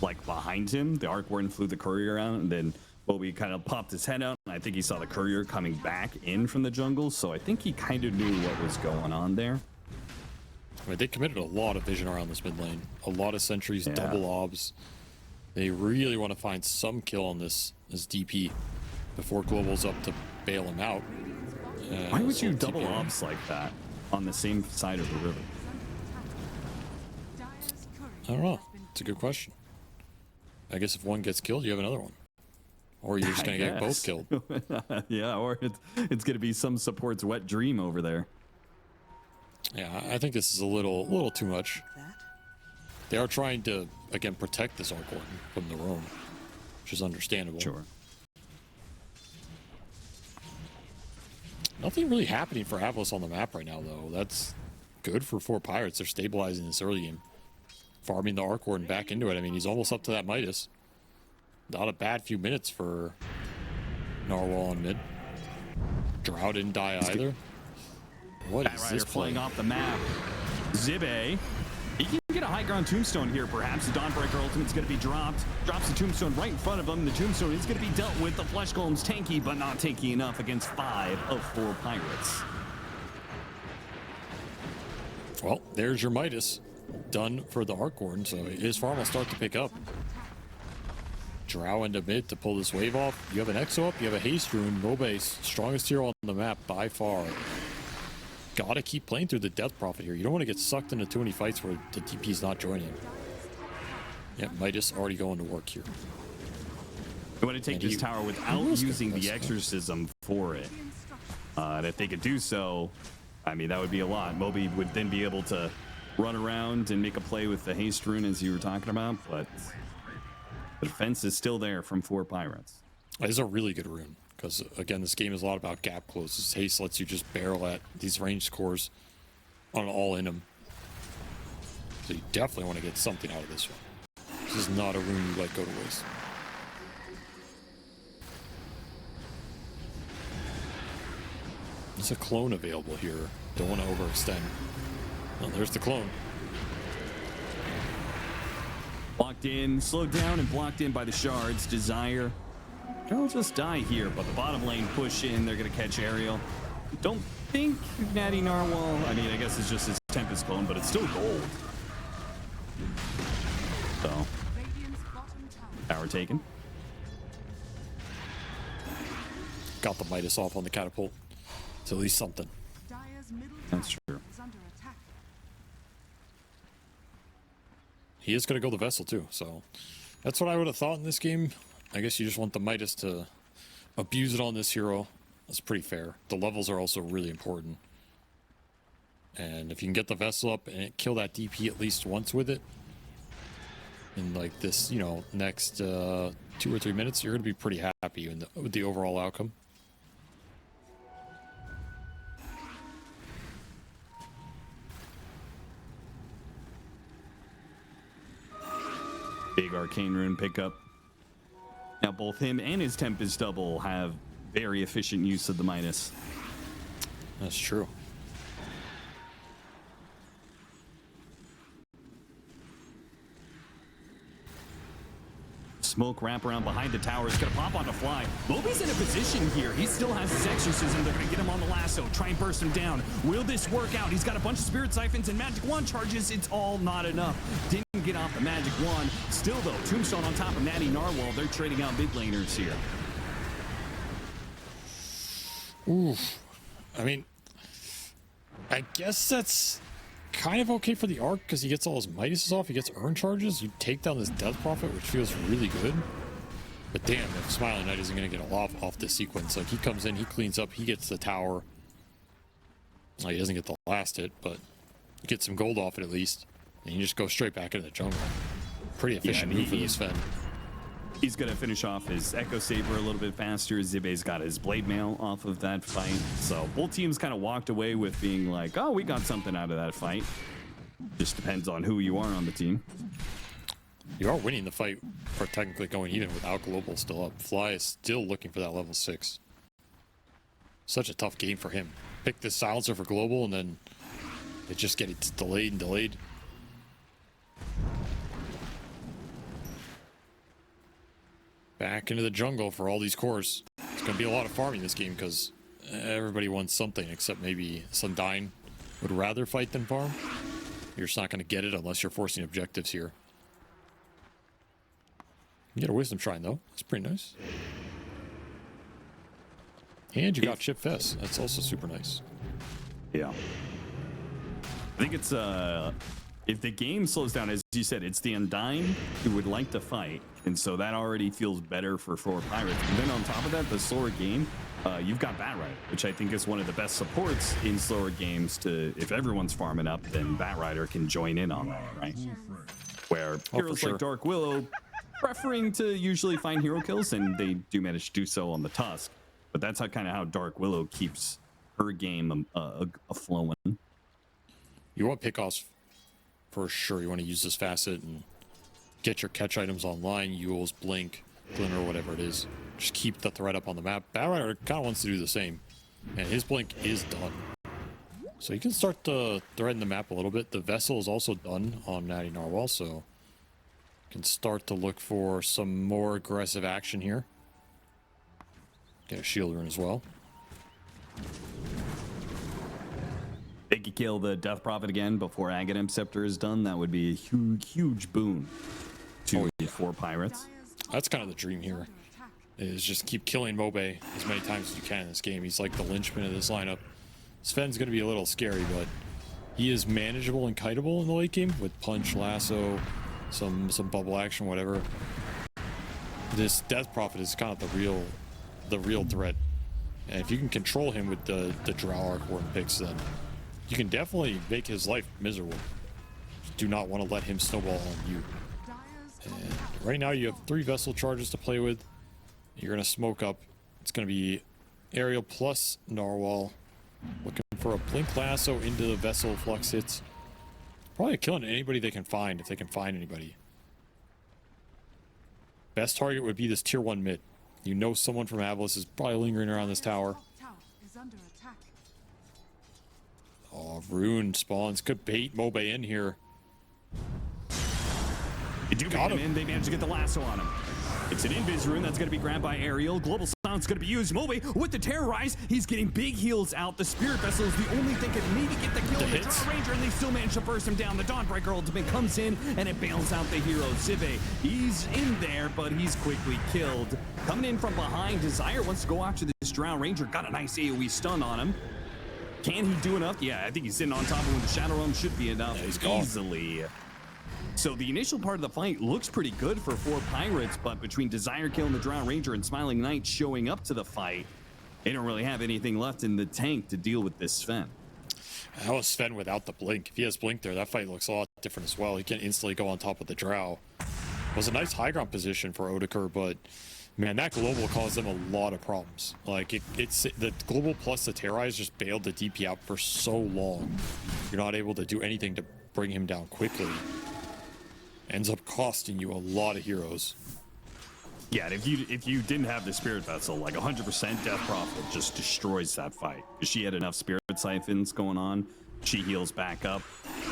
like behind him. The Arc Warden flew the courier out, and then Bobby kind of popped his head out, and I think he saw the courier coming back in from the jungle, so I think he kind of knew what was going on there. I mean, they committed a lot of vision around this mid lane. A lot of sentries, double obs. They really want to find some kill on this DP before Global's up to bail him out. Why would you double obs like that on the same side of the river? I don't know. It's a good question. I guess if one gets killed, you have another one. Or you're just going to get both killed. Yeah, or it's going to be some support's wet dream over there. Yeah, I think this is a little too much. They are trying to, again, protect this Arc Warden from the roam, which is understandable. Sure. Nothing really happening for AVULUS on the map right now, though. That's good for 4Pirates. They're stabilizing this early game. Farming the Arc Warden back into it. I mean, he's almost up to that Midas. Not a bad few minutes for Narwhal on mid. Drow didn't die either. What is this flying off the map? Zibe. He can get a high ground tombstone here, perhaps. The Dawnbreaker ultimate's going to be dropped. Drops the tombstone right in front of him. The tombstone is going to be dealt with. The Flesh Golem's tanky, but not tanky enough against 5 of 4 Pirates. Well, there's your Midas. Done for the Arc Warden, so his farm will start to pick up. Drow into mid to pull this wave off. You have an Exo up, you have a Haste Rune. Robase, strongest hero on the map by far. Gotta keep playing through the Death Prophet here. You don't want to get sucked into too many fights where the DP's not joining. Yeah, Midas already going to work here. You want to take this tower without using the Exorcism for it. And if they could do so, I mean, that would be a lot. Moby would then be able to run around and make a play with the Haste Rune as you were talking about, but the defense is still there from 4 Pirates. It is a really good rune, because again, this game is a lot about gap closes. Haste lets you just barrel at these ranged cores on all in them. So you definitely want to get something out of this one. This is not a rune you let go to waste. There's a clone available here. Don't want to overextend. Oh, there's the clone. Blocked in, slowed down, and blocked in by the shards. Desire. They'll just die here, but the bottom lane push in. They're going to catch Ariel. Don't think Natty Narwhal. I mean, I guess it's just his Tempest clone, but it's still gold. So, tower taken. Got the Midas off on the catapult. It's at least something. That's true. He is going to go the Vessel too, so that's what I would have thought in this game. I guess you just want the Midas to abuse it on this hero. That's pretty fair. The levels are also really important. And if you can get the Vessel up and kill that DP at least once with it, in like this, you know, next 2 or 3 minutes, you're going to be pretty happy with the overall outcome. Big Arcane Rune pickup. Now both him and his Tempest double have very efficient use of the Midas. That's true. Smoke wrap around behind the tower. It's going to pop on the fly. Moby's in a position here. He still has his Exorcism. They're going to get him on the lasso. Try and burst him down. Will this work out? He's got a bunch of Spirit Siphons and Magic Wand charges. It's all not enough. Didn't get off the Magic Wand. Still, though, Tombstone on top of Natty Narwhal. They're trading out mid laners here. Oof. I mean, I guess that's kind of okay for the arc because he gets all his Midases off. He gets earn charges. You take down this Death Prophet, which feels really good. But damn, if Smiling Knight isn't going to get a lot off this sequence. Like, he comes in, he cleans up, he gets the tower. Like, he doesn't get the last hit, but you get some gold off it at least. And you just go straight back into the jungle. Pretty efficient move for this Sven. He's going to finish off his Echo Saber a little bit faster. Zibe's got his Blade Mail off of that fight. So both teams kind of walked away with being like, oh, we got something out of that fight. Just depends on who you are on the team. You are winning the fight for technically going even without Global still up. Fly is still looking for that level 6. Such a tough game for him. Pick this silencer for Global and then they just get it delayed and delayed. Back into the jungle for all these cores. It's going to be a lot of farming this game because everybody wants something except maybe Sundyne would rather fight than farm. You're just not going to get it unless you're forcing objectives here. You get a Wisdom Shrine though. That's pretty nice. And you got Chip Fest. That's also super nice. Yeah. I think it's if the game slows down, as you said, it's the Undyne who would like to fight, and so that already feels better for 4Pirates. And then on top of that, the slower game, you've got Batrider, which I think is one of the best supports in slower games. To if everyone's farming up, then Batrider can join in on that, right? Where heroes like Dark Willow preferring to usually find hero kills, and they do manage to do so on the Tusk. But that's how Dark Willow keeps her game flowing. You want pickoffs for sure. You want to use this facet and get your catch items online. Yules, Blink, Glimmer, whatever it is. Just keep the threat up on the map. Batrider kind of wants to do the same. And his Blink is done. So you can start to threaten the map a little bit. The Vessel is also done on Natty Narwhal, so you can start to look for some more aggressive action here. Get a shield rune as well. They could kill the Death Prophet again before Aghanim Scepter is done. That would be a huge boon to 4Pirates. That's kind of the dream here, is just keep killing Mobe as many times as you can in this game. He's like the linchpin of this lineup. Sven's going to be a little scary, but he is manageable and kiteable in the late game with Punch, Lasso, some bubble action, whatever. This Death Prophet is kind of the real threat. And if you can control him with the Drow Arc Warden picks, then you can definitely make his life miserable. Just do not want to let him snowball on you. And right now you have 3 Vessel charges to play with. You're going to smoke up. It's going to be Aerial plus Narwhal. Looking for a Blink Lasso into the Vessel Flux hits. Probably killing anybody they can find, if they can find anybody. Best target would be this tier 1 mid. You know someone from AVULUS is probably lingering around this tower. Oh, Rune spawns. Could bait Mobe in here. They do got him in. They managed to get the lasso on him. It's an invis rune that's going to be grabbed by Aerial. Global Silence going to be used. Mobe with the Terrorize. He's getting big heals out. The Spirit Vessel is the only thing that can maybe get the kill on the Drow Ranger, and they still manage to burst him down. The Dawnbreaker ultimate comes in, and it bails out the hero. Zibe, he's in there, but he's quickly killed. Coming in from behind, Desire wants to go after this Drow Ranger. Got a nice AoE stun on him. Can he do enough? Yeah, I think he's sitting on top of him with the Shadow Realm. Should be enough easily. So the initial part of the fight looks pretty good for 4Pirates, but between Desire killing the Drow Ranger and Smiling Knight showing up to the fight, they don't really have anything left in the tank to deal with this Sven. How is Sven without the Blink? If he has Blink there, that fight looks a lot different as well. He can instantly go on top of the Drow. It was a nice high ground position for Odeker, but man, that global caused them a lot of problems. Like, it's the global plus the Terrorize just bailed the DP out for so long. You're not able to do anything to bring him down quickly. Ends up costing you a lot of heroes. Yeah, and if you didn't have the Spirit Vessel, like 100% Death Prophet just destroys that fight. She had enough Spirit Siphons going on. She heals back up,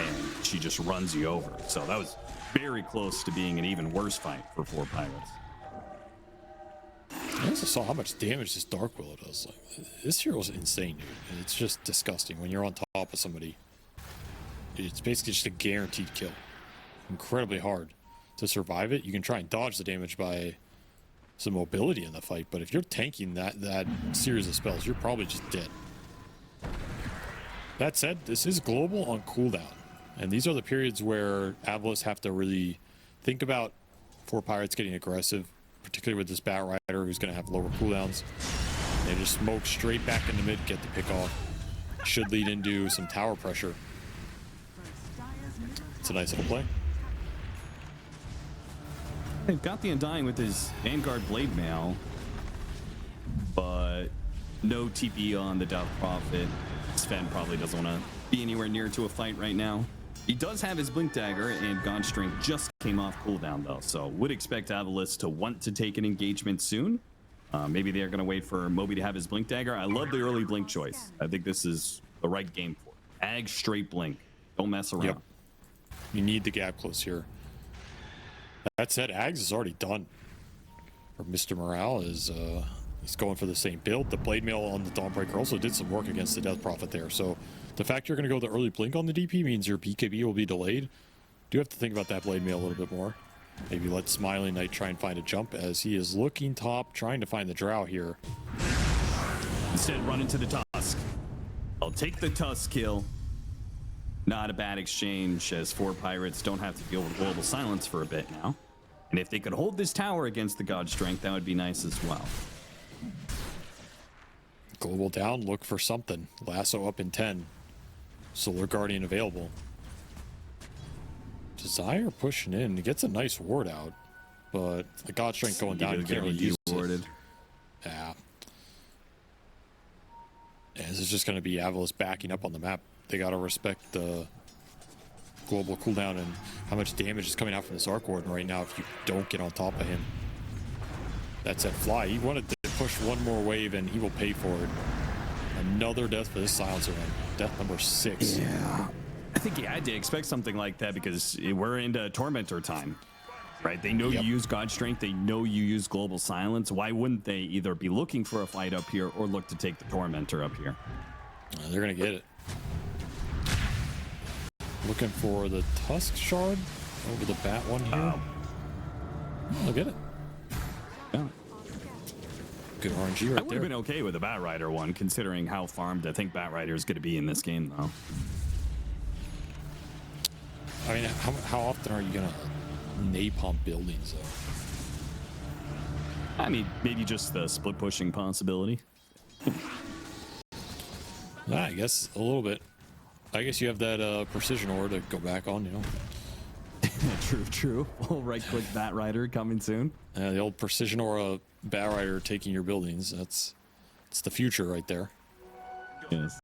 and she just runs you over. So that was very close to being an even worse fight for 4Pirates. I also saw how much damage this Dark Willow does. Like, this hero is insane, dude. It's just disgusting when you're on top of somebody. It's basically just a guaranteed kill. Incredibly hard to survive it. You can try and dodge the damage by some mobility in the fight, but if you're tanking that series of spells, you're probably just dead. That said, this is global on cooldown. And these are the periods where AVULUS have to really think about 4Pirates getting aggressive, particularly with this Bat Rider who's going to have lower cooldowns. They just smoke straight back in the mid, get the pick off. Should lead into some tower pressure. It's a nice little play. They've got the Undying with his Vanguard Blade Mail, but no TP on the Death Prophet. Sven probably doesn't want to be anywhere near to a fight right now. He does have his Blink Dagger, and God Strength just came off cooldown though, so would expect AVULUS to want to take an engagement soon. Maybe they're going to wait for Moby to have his Blink Dagger. I love the early Blink choice. I think this is the right game for it. Ag straight Blink. Don't mess around. Yep. You need the gap close here. That said, Ags is already done. Or Mr. Morale is he's going for the same build. The Blade Mail on the Dawnbreaker also did some work against the Death Prophet there. So the fact you're going to go the early Blink on the DP means your BKB will be delayed. Do have to think about that Blade Mail a little bit more. Maybe let Smiling Knight try and find a jump as he is looking top, trying to find the Drow here. Instead, run into the Tusk. I'll take the Tusk kill. Not a bad exchange, as 4Pirates don't have to deal with Global Silence for a bit now. And if they could hold this tower against the God Strength, that would be nice as well. Global down, look for something. Lasso up in 10. Solar Guardian available. Desire pushing in. He gets a nice ward out, but the God Strength going down, you can't really use it. Yeah. And this is just going to be AVULUS backing up on the map. They got to respect the global cooldown and how much damage is coming out from this Arc Warden right now if you don't get on top of him. That said, Fly, he wanted to push one more wave and he will pay for it. Another death for this Silencer run. Death number 6. Yeah. I think you had to expect something like that because we're into Tormentor time, right? They know you use God Strength. They know you use Global Silence. Why wouldn't they either be looking for a fight up here or look to take the Tormentor up here? They're going to get it. Looking for the Tusk Shard over the Bat one here. They'll get it. Yeah. Good RNG right I would have been okay with the Bat Rider one, considering how farmed I think Bat Rider is going to be in this game, though. I mean, how often are you going to napalm buildings, though? I mean, maybe just the split pushing possibility. I guess a little bit. I guess you have that precision ore to go back on, you know. True. Well, right-click Bat Rider coming soon. The old precision ore Bat Rider taking your buildings. It's the future right there. Yes.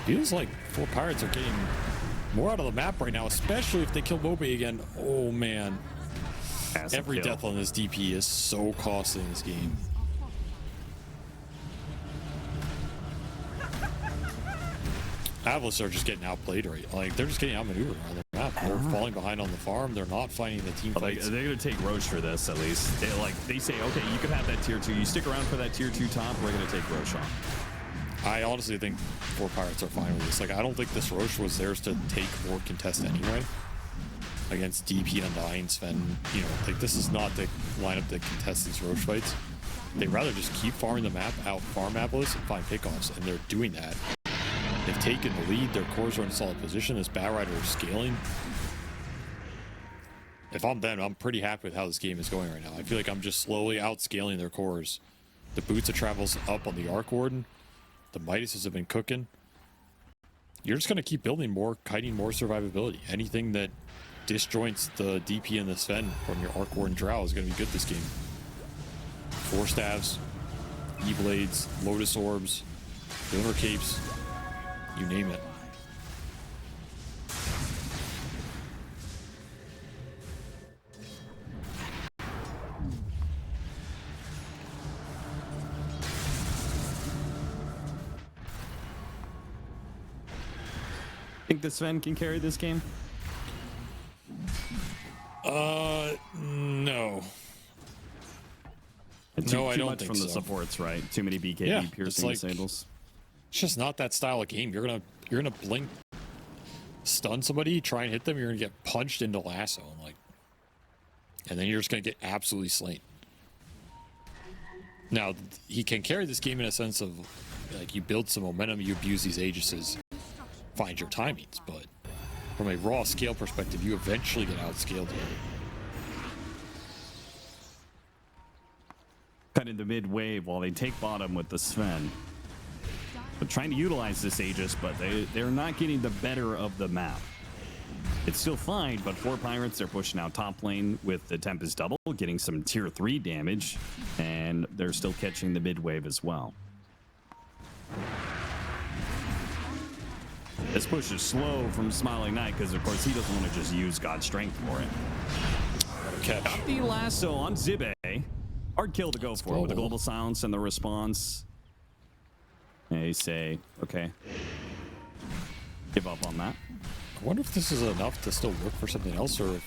Feels like 4Pirates are getting more out of the map right now, especially if they kill Moby again. Oh man. Every death on this DP is so costly in this game. AVULUS are just getting outplayed, right? Like, they're just getting outmaneuvered on the map. They're falling behind on the farm. They're not fighting the team fights. They're going to take Roche for this, at least. They say, okay, you can have that tier 2. You stick around for that tier 2 top, we're going to take Roche off. I honestly think 4Pirates are fine with this. Like, I don't think this Roche was theirs to take or contest anyway. Against DP, Undying, Sven, you know, like, this is not the lineup that contest these Roche fights. They'd rather just keep farming the map, out farm AVULUS, and find pickoffs, and they're doing that. They've taken the lead. Their cores are in solid position. This Bat Rider is scaling. If I'm them, I'm pretty happy with how this game is going right now. I feel like I'm just slowly outscaling their cores. The Boots of Travels up on the Arc Warden. The Midases have been cooking. You're just going to keep building more, kiting more survivability. Anything that disjoints the DP and the Sven from your Arc Warden Drow is going to be good this game. 4 Staves, E-Blades, Lotus Orbs, Lunar Capes, you name it. Think the Sven can carry this game? No. Too I don't much think from the so. supports, right? Too many BKB piercing disables. It's just not that style of game. You're gonna blink, stun somebody, try and hit them. You're gonna get punched into lasso, and then you're just gonna get absolutely slain. Now, he can carry this game in a sense of, like, you build some momentum, you abuse these Aegises, find your timings, but from a raw scale perspective, you eventually get outscaled here. Cut into mid wave while they take bottom with the Sven. They're trying to utilize this Aegis, but they're not getting the better of the map. It's still fine, but 4Pirates, they're pushing out top lane with the Tempest double, getting some tier 3 damage, and they're still catching the mid wave as well. This push is slow from Smiling Knight because, of course, he doesn't want to just use God's Strength for it. Got the lasso on Zibe. Hard kill to go for with the global silence and the response. They say, okay, give up on that. I wonder if this is enough to still work for something else, or if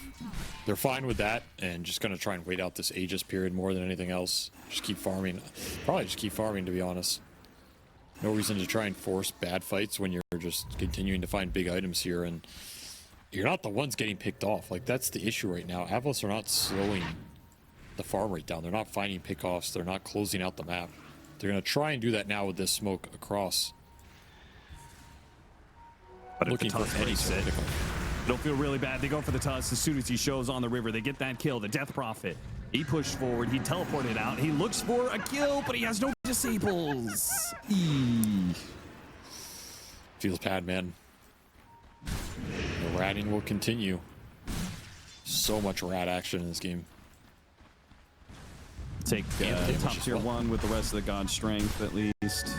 they're fine with that and just going to try and wait out this Aegis period more than anything else. Just keep farming. Probably just keep farming, to be honest. No reason to try and force bad fights when you're just continuing to find big items here, and you're not the ones getting picked off. Like, that's the issue right now. AVULUS are not slowing the farm rate down. They're not finding pickoffs. They're not closing out the map. They're going to try and do that now with this smoke across. But looking for any set. Don't feel really bad. They go for the tusk as soon as he shows on the river. They get that kill. The Death Prophet. He pushed forward. He teleported out. He looks for a kill, but he has no disables. Feels bad, man. The ratting will continue. So much rat action in this game. Take top tier 1 with the rest of the God Strength at least. Radiant's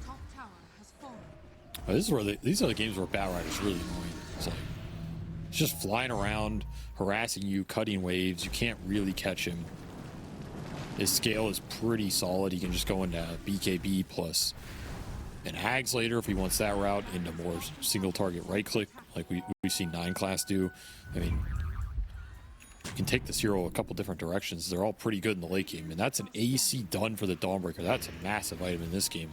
top tower has fallen. This is where these are the games where Bat Rider's really annoying. It's like, he's just flying around, harassing you, cutting waves. You can't really catch him. His scale is pretty solid. He can just go into BKB plus an Hags later if he wants that route, into more single target right click like we've seen 9 class do. I mean, you can take this hero a couple different directions. They're all pretty good in the late game, and that's an AC done for the Dawnbreaker. That's a massive item in this game.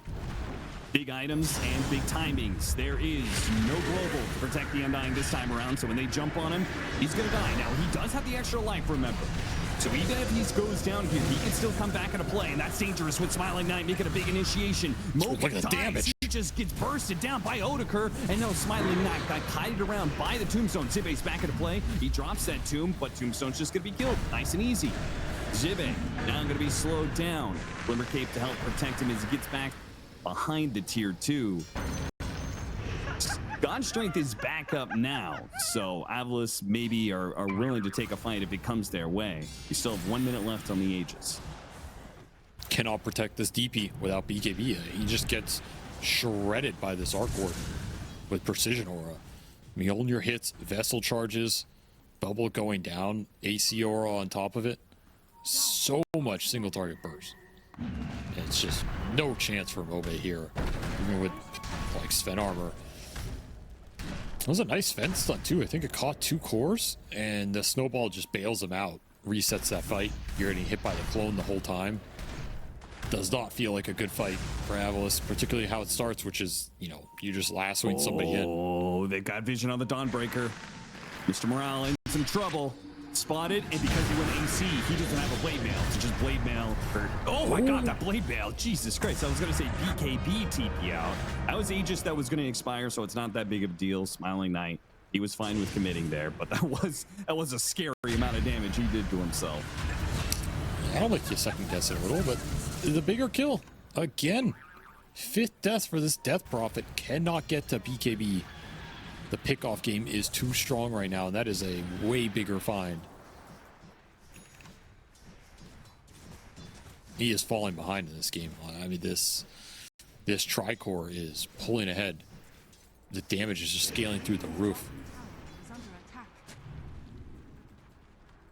Big items and big timings. There is no global to protect the Undying this time around, so when they jump on him, he's gonna die. Now, he does have the extra life, remember. So even if he goes down here, he can still come back into play, and that's dangerous with Smiling Knight making a big initiation. Look at the damage. He just gets bursted down by Odeker, and no, Smiling Knight got kited around by the Tombstone. Zibe's back into play. He drops that tomb, but Tombstone's just gonna be killed. Nice and easy. Zibe now gonna be slowed down. Glimmer Cape to help protect him as he gets back behind the tier 2. God's Strength is back up now, so AVULUS maybe are willing to take a fight if it comes their way. We still have 1 minute left on the Aegis. Cannot protect this DP without BKB. He just gets shredded by this Arc Warden with Precision Aura. Mjolnir hits, Vessel charges, Bubble going down, AC Aura on top of it. So much single target burst. And it's just no chance for Mobe here, even with like Sven armor. That was a nice Sven stun too. I think it caught 2 cores, and the snowball just bails him out, resets that fight. You're getting hit by the clone the whole time. Does not feel like a good fight for AVULUS, particularly how it starts, which is, you know, you just lassoing somebody in. Oh, they've got vision on the Dawnbreaker. Mr. Morale in some trouble. Spotted, and because he went AC, he doesn't have a blade mail. So just blade mail hurt. Oh my god, that blade mail. Jesus Christ. I was going to say BKB TP out. That was Aegis that was going to expire, so it's not that big of a deal. Smiling Knight, he was fine with committing there, but that was a scary amount of damage he did to himself. I don't like to second guess it a little, but the bigger kill. Again, 5th death for this Death Prophet. Cannot get to BKB. The pickoff game is too strong right now, and that is a way bigger find. He is falling behind in this game. I mean, this Tricore is pulling ahead. The damage is just scaling through the roof. Is under attack.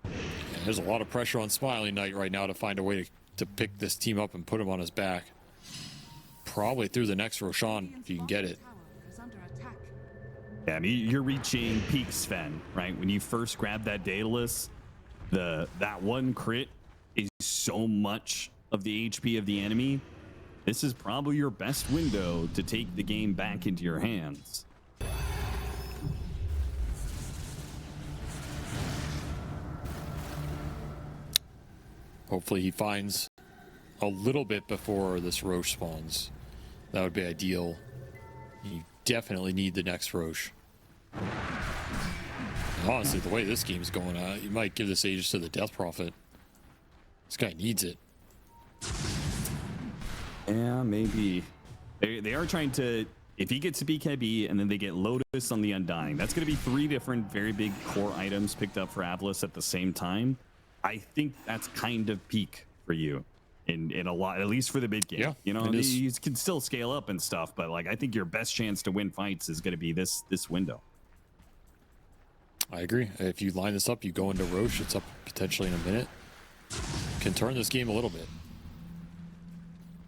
And there's a lot of pressure on Smiling Knight right now to find a way to pick this team up and put him on his back. Probably through the next Roshan, if you can get it. Tower is under attack. Yeah, I mean, you're reaching peak Sven, right? When you first grab that Daedalus, that one crit is so much of the HP of the enemy. This is probably your best window to take the game back into your hands. Hopefully he finds a little bit before this Roche spawns. That would be ideal. You definitely need the next Roche. And honestly, the way this game's going, you might give this Aegis to the Death Prophet. This guy needs it. Yeah, maybe. They are trying to... If he gets a BKB and then they get Lotus on the Undying, that's going to be 3 different very big core items picked up for AVULUS at the same time. I think that's kind of peak for you in a lot, at least for the mid game. Yeah, you know, it is. you can still scale up and stuff, but like I think your best chance to win fights is going to be this window. I agree. If you line this up, you go into Roche, it's up potentially in a minute. Can turn this game a little bit.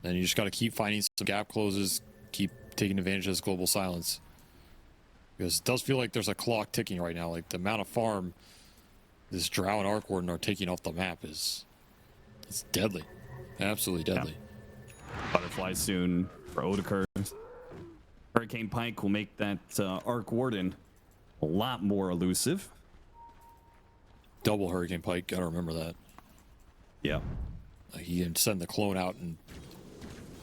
Then you just got to keep finding some gap closes, keep taking advantage of this global silence. Because it does feel like there's a clock ticking right now. Like the amount of farm this Drow and Arc Warden are taking off the map it's deadly. Absolutely deadly. Yeah. Butterfly soon for Odeker. Hurricane Pike will make that Arc Warden a lot more elusive. Double Hurricane Pike, gotta remember that. Yeah. He can send the clone out and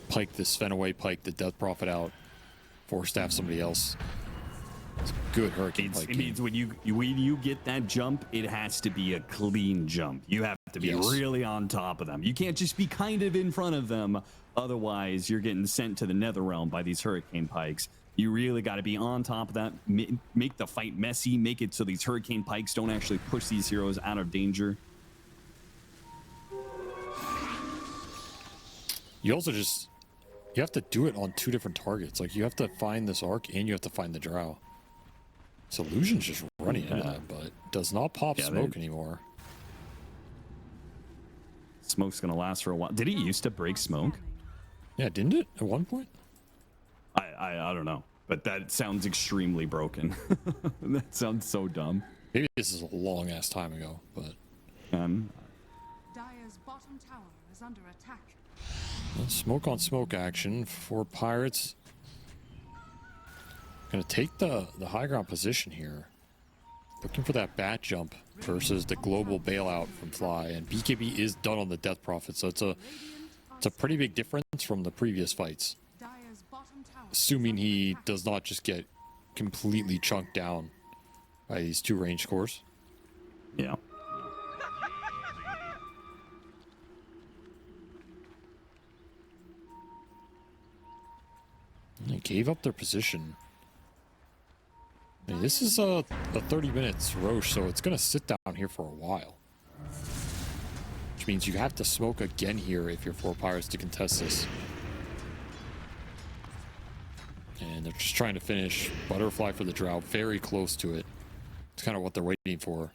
pike this Fenaway, pike the Death Prophet out, force staff somebody else. It's a good Hurricane Pike. It means when you get that jump, it has to be a clean jump. You have to be really on top of them. You can't just be kind of in front of them. Otherwise, you're getting sent to the Netherrealm by these Hurricane Pikes. You really got to be on top of that. Make the fight messy. Make it so these Hurricane Pikes don't actually push these heroes out of danger. You also you have to do it on 2 different targets. Like you have to find this Arc and you have to find the Drow. So Illusion's just running into that, but does not pop smoke anymore. Smoke's gonna last for a while. Did he used to break smoke? Yeah, didn't it at one point? I don't know, but that sounds extremely broken. That sounds so dumb. Maybe this is a long ass time ago, but Dire's bottom tower is under attack. smoke on smoke action for Pirates. Gonna take the high ground position here. Looking for that bat jump versus the global bailout from Fly, and BKB is done on the Death Prophet, so it's a pretty big difference from the previous fights. Dire's bottom tower. Assuming he does not just get completely chunked down by these 2 range cores. Yeah. They gave up their position. I mean, this is a 30 minutes Roche, so it's going to sit down here for a while. Which means you have to smoke again here if you're 4Pirates to contest this. And they're just trying to finish Butterfly for the Drow, very close to it. It's kind of what they're waiting for.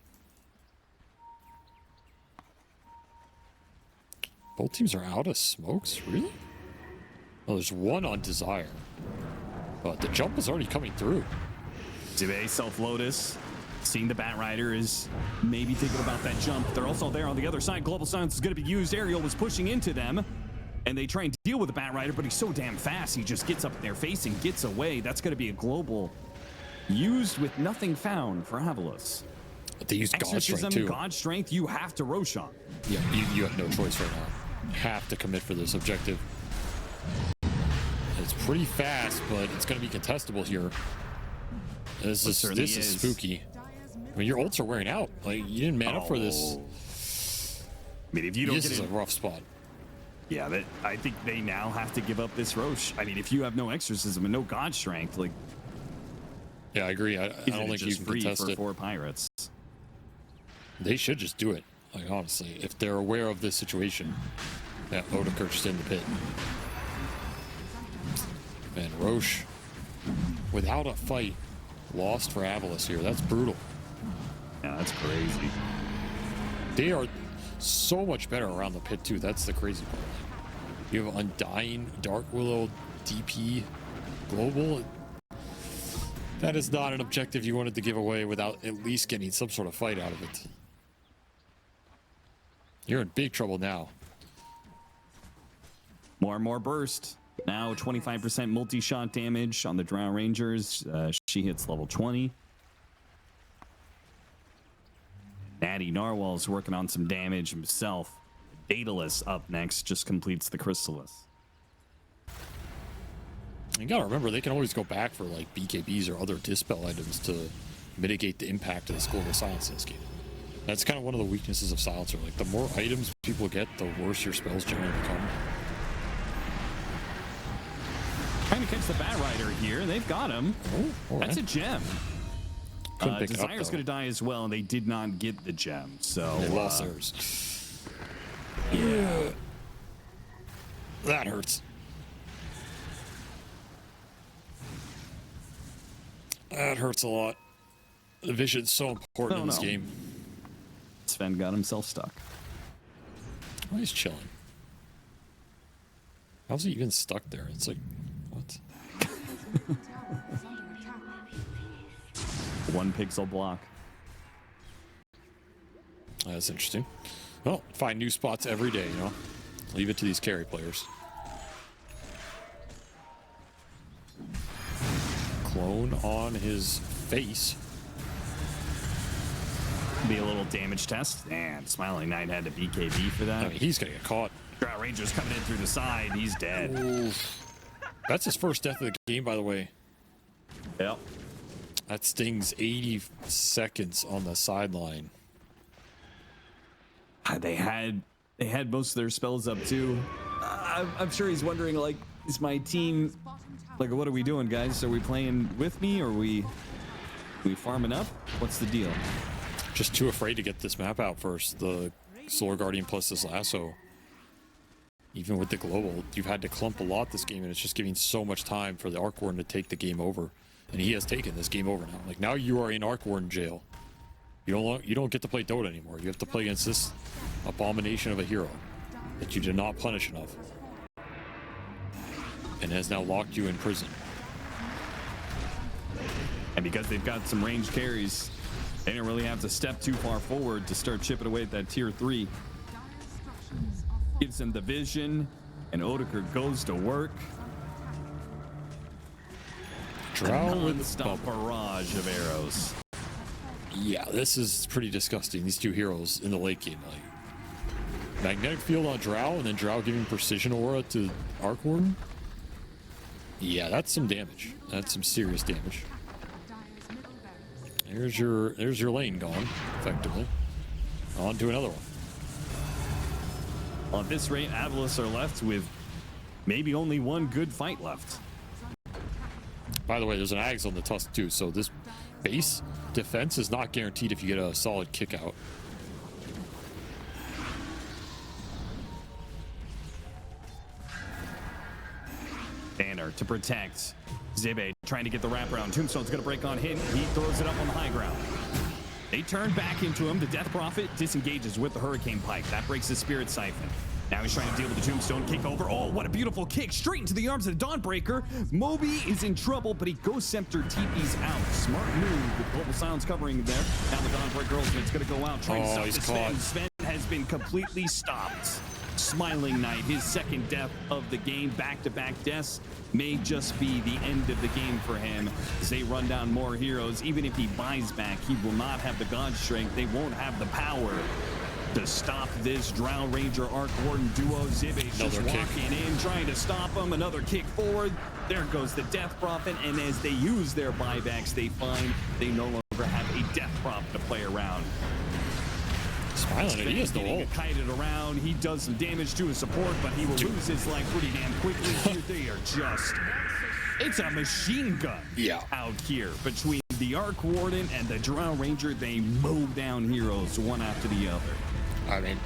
Both teams are out of smokes, really? Oh, there's one on Desire. But the jump is already coming through. Zibe, self-Lotus. Seeing the Bat Rider is maybe thinking about that jump. They're also there on the other side. Global Silence is going to be used. Ariel was pushing into them. And they try and deal with the Bat Rider, but he's so damn fast. He just gets up in their face and gets away. That's going to be a global used with nothing found for AVULUS. They used God Strength, too. God Strength, you have to Roshan. Yeah, you have no choice right now. You have to commit for this objective. It's pretty fast, but it's going to be contestable here. This is spooky. I mean, your ults are wearing out. Like, you didn't man up for this. I mean, if you don't this is a rough spot. Yeah, I think they now have to give up this Roche. I mean, if you have no Exorcism and no God Strength, like... Yeah, I agree. I don't think you can contest it. 4Pirates. They should just do it. Like, honestly, if they're aware of this situation. Yeah, Odeker just in the pit. Man, Roche, without a fight, lost for AVULUS here. That's brutal. Yeah, that's crazy. They are so much better around the pit, too. That's the crazy part. You have Undying, Dark Willow, DP, Global. That is not an objective you wanted to give away without at least getting some sort of fight out of it. You're in big trouble now. More and more burst. Now 25% multi-shot damage on the Drow Rangers. She hits level 20. Natty Narwhal's working on some damage himself. Daedalus up next just completes the Chrysalis. You gotta remember, they can always go back for like BKBs or other dispel items to mitigate the impact of this global silence in this game. That's kind of one of the weaknesses of Silencer. Like, the more items people get, the worse your spells generally become. Trying to catch the Bat Rider here. They've got him. Oh, all right. That's a gem. Couldn't pick it up, Desire's though. going to die as well, and they did not get the gem. So They lost theirs. Yeah. That hurts. That hurts a lot. The vision's so important in this game. Sven got himself stuck. Oh, he's chilling. How's he even stuck there? It's like, what? Tower is under attack. 1 pixel block. That's interesting. Well, find new spots every day, you know? Leave it to these carry players. Clone on his face. Be a little damage test. And Smiling Knight had to BKB for that. I mean, he's gonna get caught. Drought Ranger's coming in through the side. He's dead. Oof. That's his first death of the game, by the way. Yep. That stings 80 seconds on the sideline. They had most of their spells up too. I'm sure he's wondering, like, is my team, like, what are we doing, guys? Are we playing with me, or are we farming up? What's the deal? Just too afraid to get this map out first. The Solar Guardian plus this lasso. Even with the global, you've had to clump a lot this game, and it's just giving so much time for the Arc Warden to take the game over. And he has taken this game over now. Like, now you are in Arc Warden jail. You don't get to play Dota anymore. You have to play against this abomination of a hero that you did not punish enough, and has now locked you in prison. And because they've got some ranged carries, they don't really have to step too far forward to start chipping away at that tier 3. Gives him the vision, and Odeker goes to work. Drow with the Non-stop barrage of arrows. Yeah, this is pretty disgusting. These two heroes in the late game, like magnetic field on Drow, and then Drow giving precision aura to Arc Warden. Yeah, that's some damage. That's some serious damage. Dire's middle barracks. There's your lane gone, effectively. On to another one. Well, at this rate, AVULUS are left with maybe only one good fight left. By the way, there's an Ags on the Tusk too, so this base defense is not guaranteed if you get a solid kick out. Banner to protect Zibe, trying to get the wraparound. Tombstone's gonna break on him. He throws it up on the high ground. They turn back into him. The Death Prophet disengages with the Hurricane Pike. That breaks his Spirit Siphon. Now he's trying to deal with the Tombstone kick over. Oh, what a beautiful kick straight into the arms of the Dawnbreaker. Moby is in trouble, but he Ghost Scepter TP's out. Smart move with Global Silence covering there. Now the Dawnbreaker ultimate's gonna go out, trying to stop he's this caught. Sven. Sven has been completely stopped. Smiling Knight, his second death of the game, back-to-back deaths, may just be the end of the game for him as they run down more heroes. Even if he buys back, he will not have the God Strength. They won't have the power to stop this Drow Ranger Arc Warden duo. Zibe's just Another kick. walking in, trying to stop him. Another kick forward. There goes the Death Prophet, and as they use their buybacks, they find they no longer have a Death Prophet to play around. Smiling at he has the Getting ult. kited around. He does some damage to his support, but he will lose his life pretty damn quickly. Here they are just... It's a machine gun out here between the Arc Warden and the Drow Ranger. They mow down heroes one after the other. I mean,